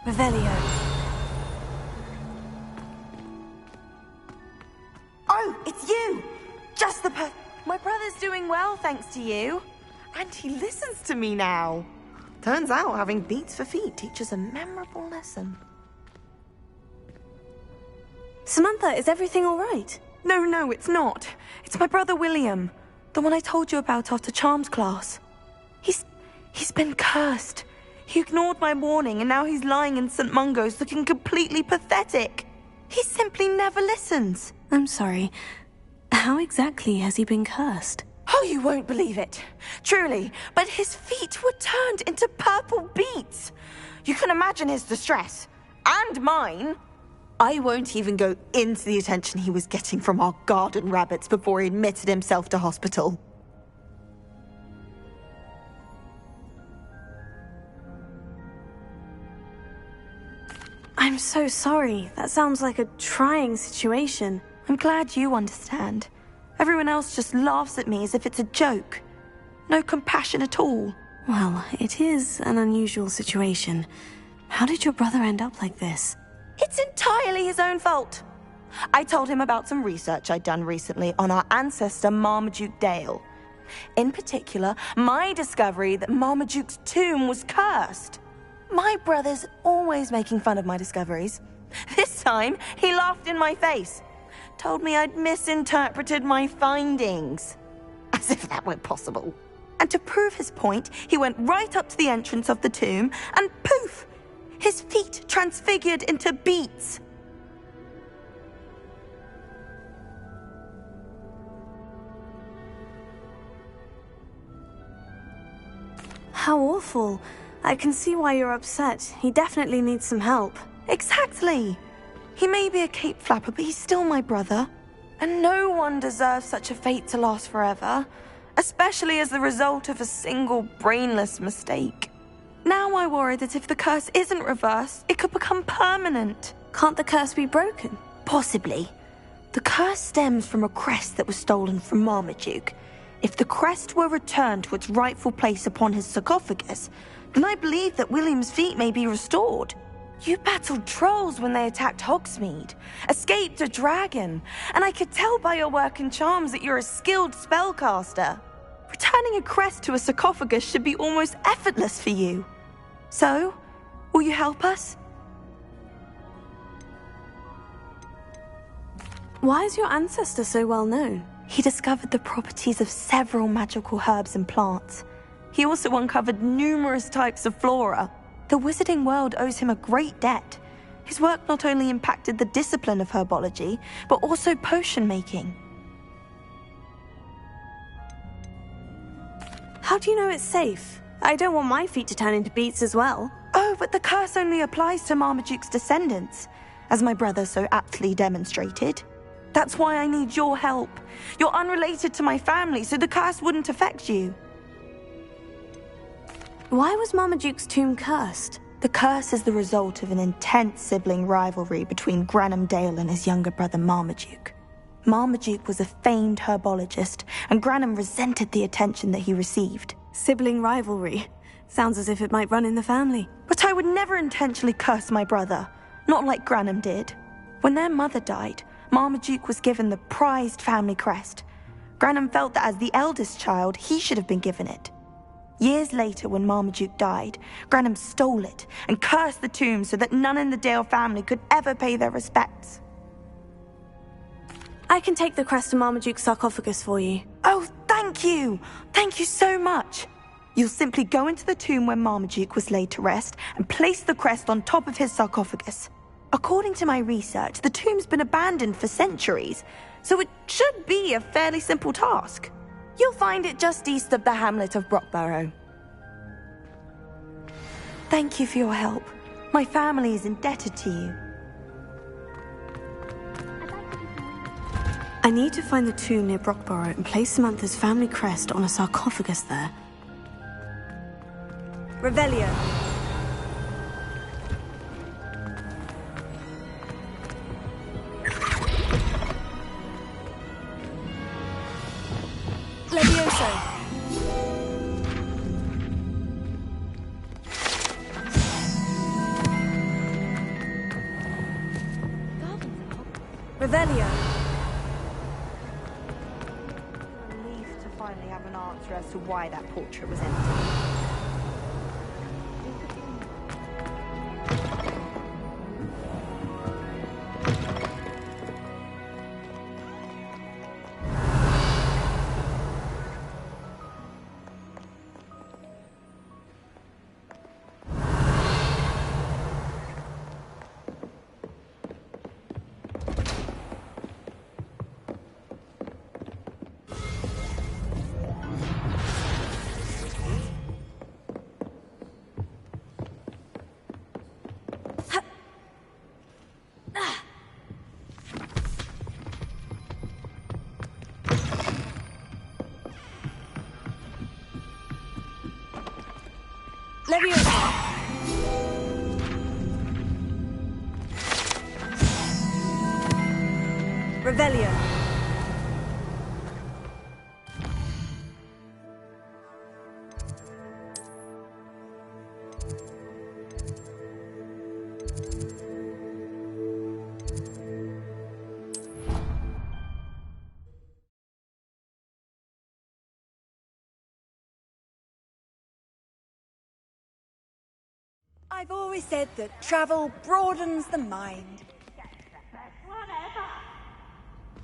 Revelio. Oh, it's you! Just the My brother's doing well, thanks to you. And he listens to me now. Turns out having beats for feet teaches a memorable lesson. Samantha, is everything all right? No, it's not. It's my brother William. The one I told you about after Charms class. He's been cursed. He ignored my warning and now he's lying in St. Mungo's looking completely pathetic. He simply never listens. I'm sorry. How exactly has he been cursed? Oh, you won't believe it. Truly, but his feet were turned into purple beets. You can imagine his distress. And mine. I won't even go into the attention he was getting from our garden rabbits before he admitted himself to hospital. I'm so sorry. That sounds like a trying situation. I'm glad you understand. Everyone else just laughs at me as if it's a joke. No compassion at all. Well, it is an unusual situation. How did your brother end up like this? It's entirely his own fault. I told him about some research I'd done recently on our ancestor Marmaduke Dale. In particular, my discovery that Marmaduke's tomb was cursed. My brother's always making fun of my discoveries. This time, he laughed in my face. Told me I'd misinterpreted my findings. As if that were possible. And to prove his point, he went right up to the entrance of the tomb and poof! His feet transfigured into beets. How awful. I can see why you're upset. He definitely needs some help. Exactly. He may be a cape flapper, but he's still my brother. And no one deserves such a fate to last forever, especially as the result of a single brainless mistake. Now I worry that if the curse isn't reversed, it could become permanent. Can't the curse be broken? Possibly. The curse stems from a crest that was stolen from Marmaduke. If the crest were returned to its rightful place upon his sarcophagus, then I believe that William's feat may be restored. You battled trolls when they attacked Hogsmeade, escaped a dragon, and I could tell by your work and charms that you're a skilled spellcaster. Returning a crest to a sarcophagus should be almost effortless for you. So, will you help us? Why is your ancestor so well known? He discovered the properties of several magical herbs and plants. He also uncovered numerous types of flora. The wizarding world owes him a great debt. His work not only impacted the discipline of herbology, but also potion making. How do you know it's safe? I don't want my feet to turn into beets as well. Oh, but the curse only applies to Marmaduke's descendants, as my brother so aptly demonstrated. That's why I need your help. You're unrelated to my family, so the curse wouldn't affect you. Why was Marmaduke's tomb cursed? The curse is the result of an intense sibling rivalry between Granham Dale and his younger brother Marmaduke. Marmaduke was a famed herbologist, and Granham resented the attention that he received. Sibling rivalry. Sounds as if it might run in the family. But I would never intentionally curse my brother, not like Granham did. When their mother died, Marmaduke was given the prized family crest. Granham felt that as the eldest child, he should have been given it. Years later, when Marmaduke died, Granham stole it and cursed the tomb so that none in the Dale family could ever pay their respects. I can take the crest to Marmaduke's sarcophagus for you. Oh, thank you! Thank you so much! You'll simply go into the tomb where Marmaduke was laid to rest and place the crest on top of his sarcophagus. According to my research, the tomb's been abandoned for centuries, so it should be a fairly simple task. You'll find it just east of the hamlet of Brockborough. Thank you for your help. My family is indebted to you. I need to find the tomb near Brockborough and place Samantha's family crest on a sarcophagus there. Revelio. Levioso. Revelio. Relieved to finally have an answer as to why that portrait was empty. Leviosa. Revelio. I've always said that travel broadens the mind.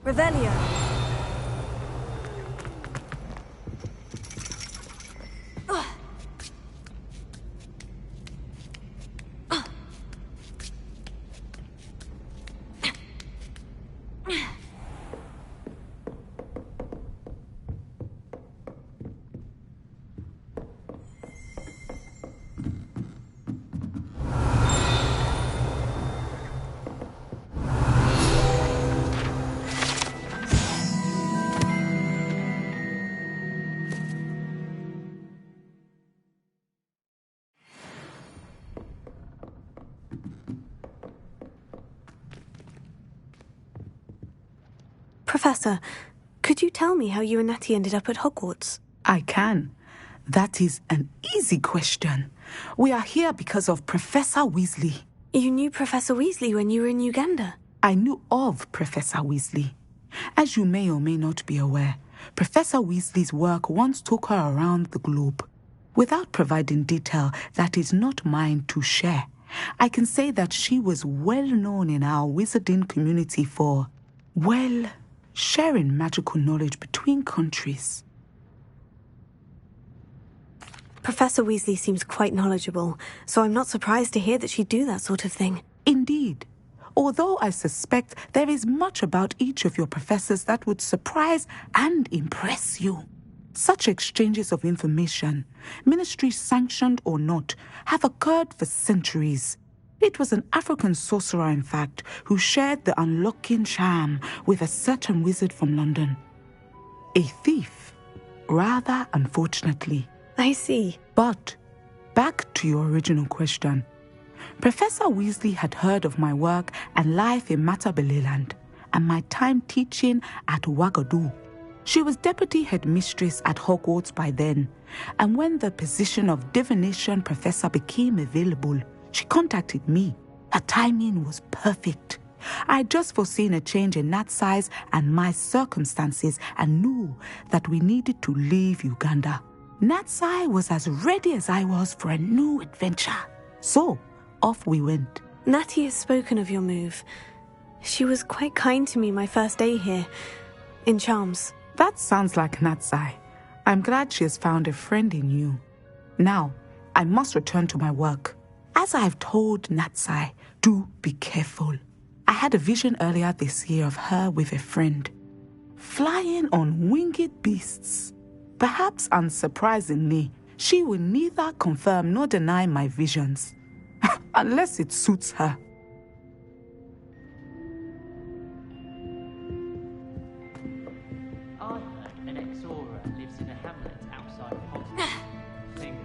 Revelio. Professor, could you tell me how you and Natty ended up at Hogwarts? I can. That is an easy question. We are here because of Professor Weasley. You knew Professor Weasley when you were in Uganda? I knew of Professor Weasley. As you may or may not be aware, Professor Weasley's work once took her around the globe. Without providing detail that is not mine to share, I can say that she was well known in our wizarding community for, well, sharing magical knowledge between countries. Professor Weasley seems quite knowledgeable, so I'm not surprised to hear that she'd do that sort of thing. Indeed. Although I suspect there is much about each of your professors that would surprise and impress you. Such exchanges of information, ministry-sanctioned or not, have occurred for centuries. It was an African sorcerer, in fact, who shared the unlocking charm with a certain wizard from London. A thief, rather unfortunately. I see. But, back to your original question. Professor Weasley had heard of my work and life in Matabeleland and my time teaching at Ouagadougou. She was deputy headmistress at Hogwarts by then, and when the position of divination professor became available, she contacted me. Her timing was perfect. I had just foreseen a change in Nat's size and my circumstances and knew that we needed to leave Uganda. Natsai was as ready as I was for a new adventure. So, off we went. Natty has spoken of your move. She was quite kind to me my first day here, in Charms. That sounds like Natsai. I'm glad she has found a friend in you. Now, I must return to my work. As I've told Natsai, do be careful. I had a vision earlier this year of her with a friend, flying on winged beasts. Perhaps unsurprisingly, she will neither confirm nor deny my visions, unless it suits her. I heard an ex-Aura lives in a hamlet outside of Hogwarts. Think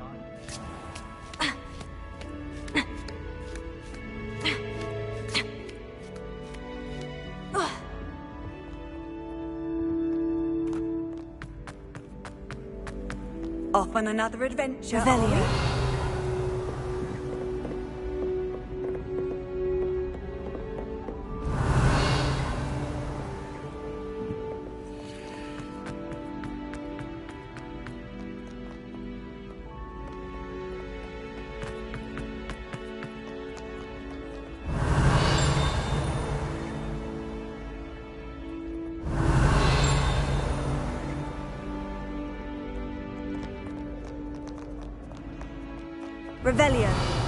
Off on another adventure. Revelio. Revelio.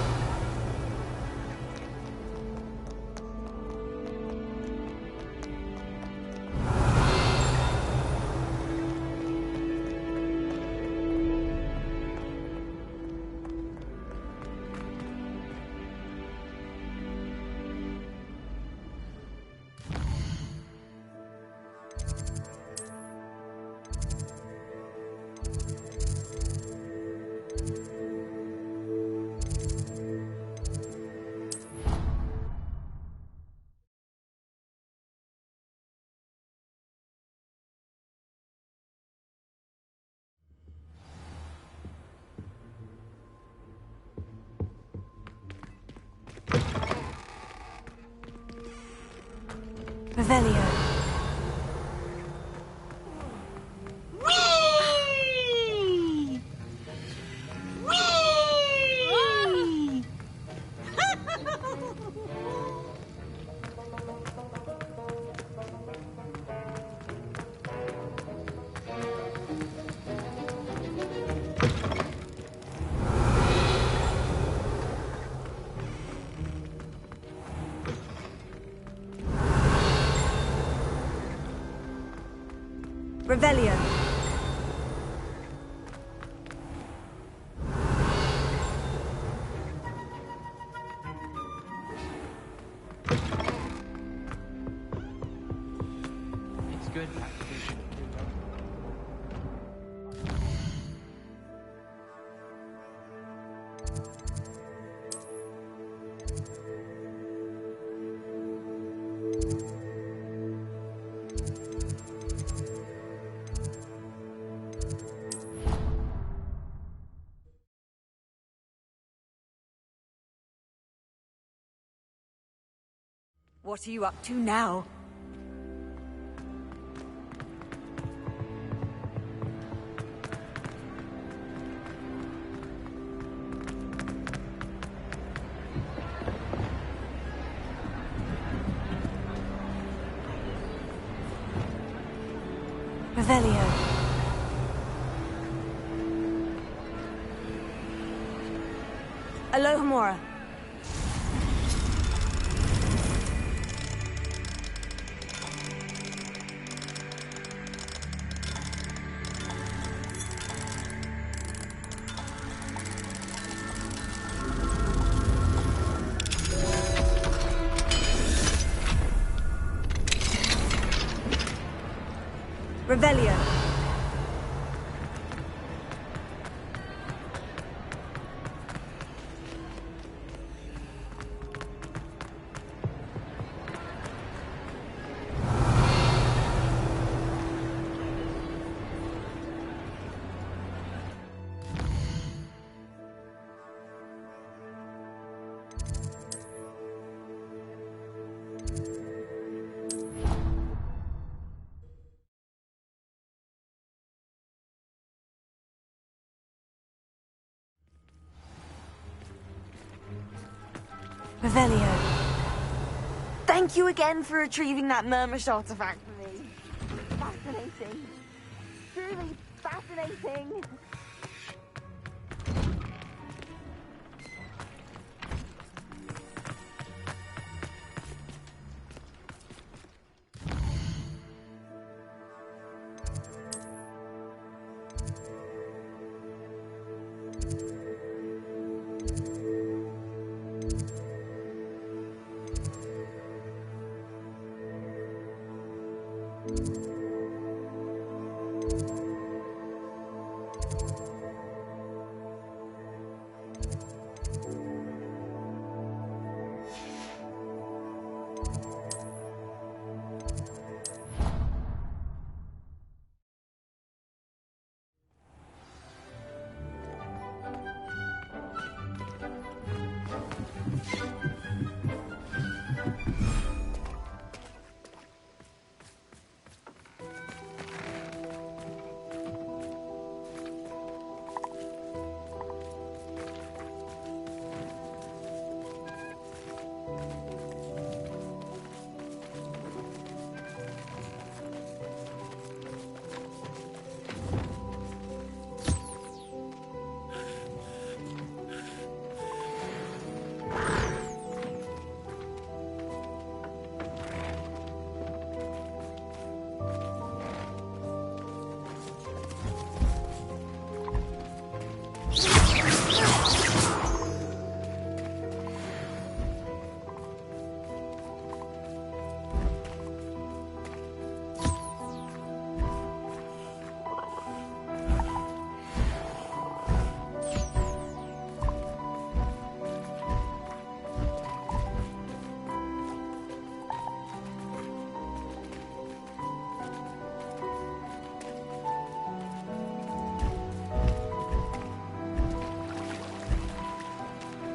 Revelio. Whee! Whee! Revelio. it's good. What are you up to now? Revelio. Alohomora. Revelio. Revelio. Thank you again for retrieving that Murmush artifact for me. Fascinating. Truly fascinating.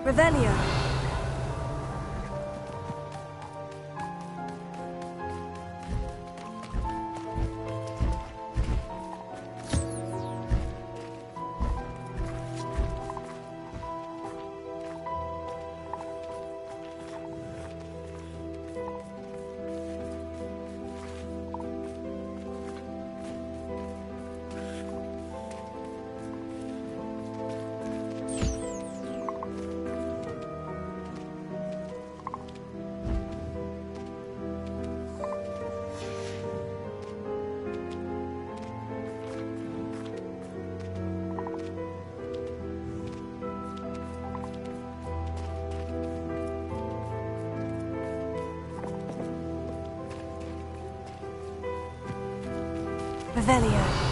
Revelio. Revelio.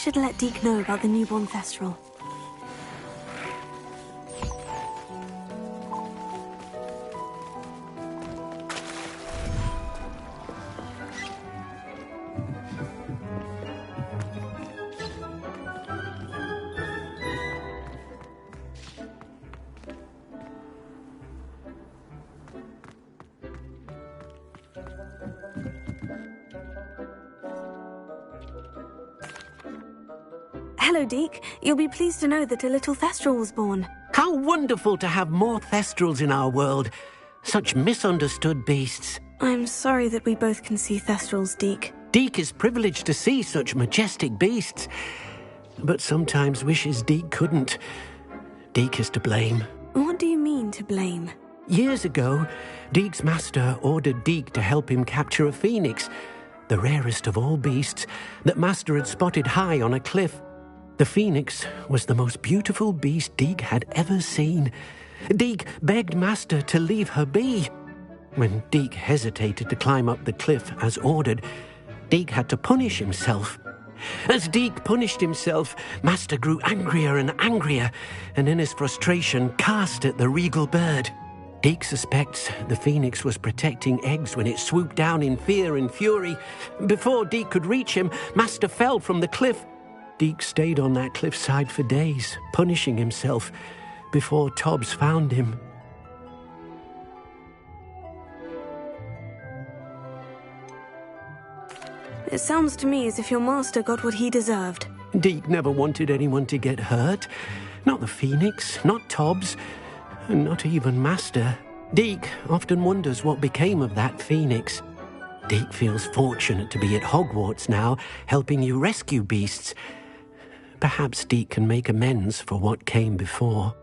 should let Deke know about the newborn Thestral. Hello, Deke. You'll be pleased to know that a little Thestral was born. How wonderful to have more Thestrals in our world. Such misunderstood beasts. I'm sorry that we both can see Thestrals, Deke. Deke is privileged to see such majestic beasts, but sometimes wishes Deke couldn't. Deke is to blame. What do you mean, to blame? Years ago, Deke's master ordered Deke to help him capture a phoenix, the rarest of all beasts, that master had spotted high on a cliff. The phoenix was the most beautiful beast Deke had ever seen. Deke begged master to leave her be. When Deke hesitated to climb up the cliff as ordered, Deke had to punish himself. As Deke punished himself, master grew angrier and angrier, and in his frustration cast at the regal bird. Deke suspects the phoenix was protecting eggs when it swooped down in fear and fury. Before Deke could reach him, master fell from the cliff. Deke stayed on that cliffside for days, punishing himself, before Tobbs found him. It sounds to me as if your master got what he deserved. Deke never wanted anyone to get hurt. Not the phoenix, not Tobbs, and not even master. Deke often wonders what became of that phoenix. Deke feels fortunate to be at Hogwarts now, helping you rescue beasts. Perhaps Deke can make amends for what came before.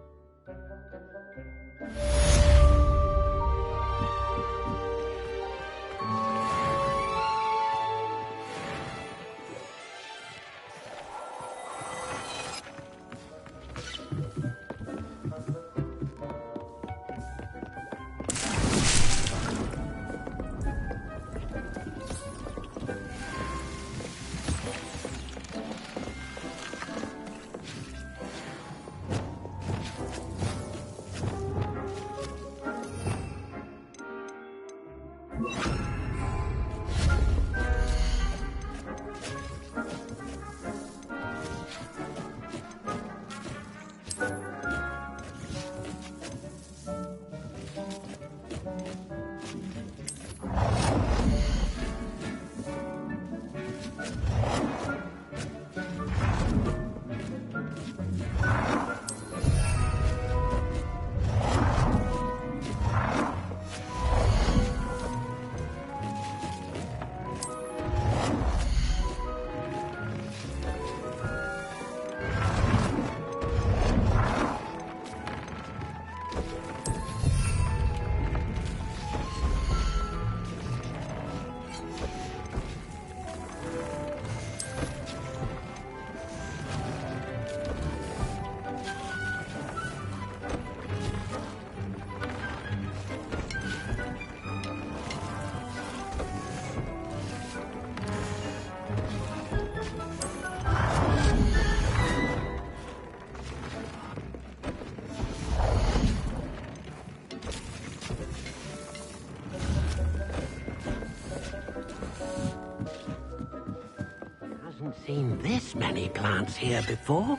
Seen this many plants here before.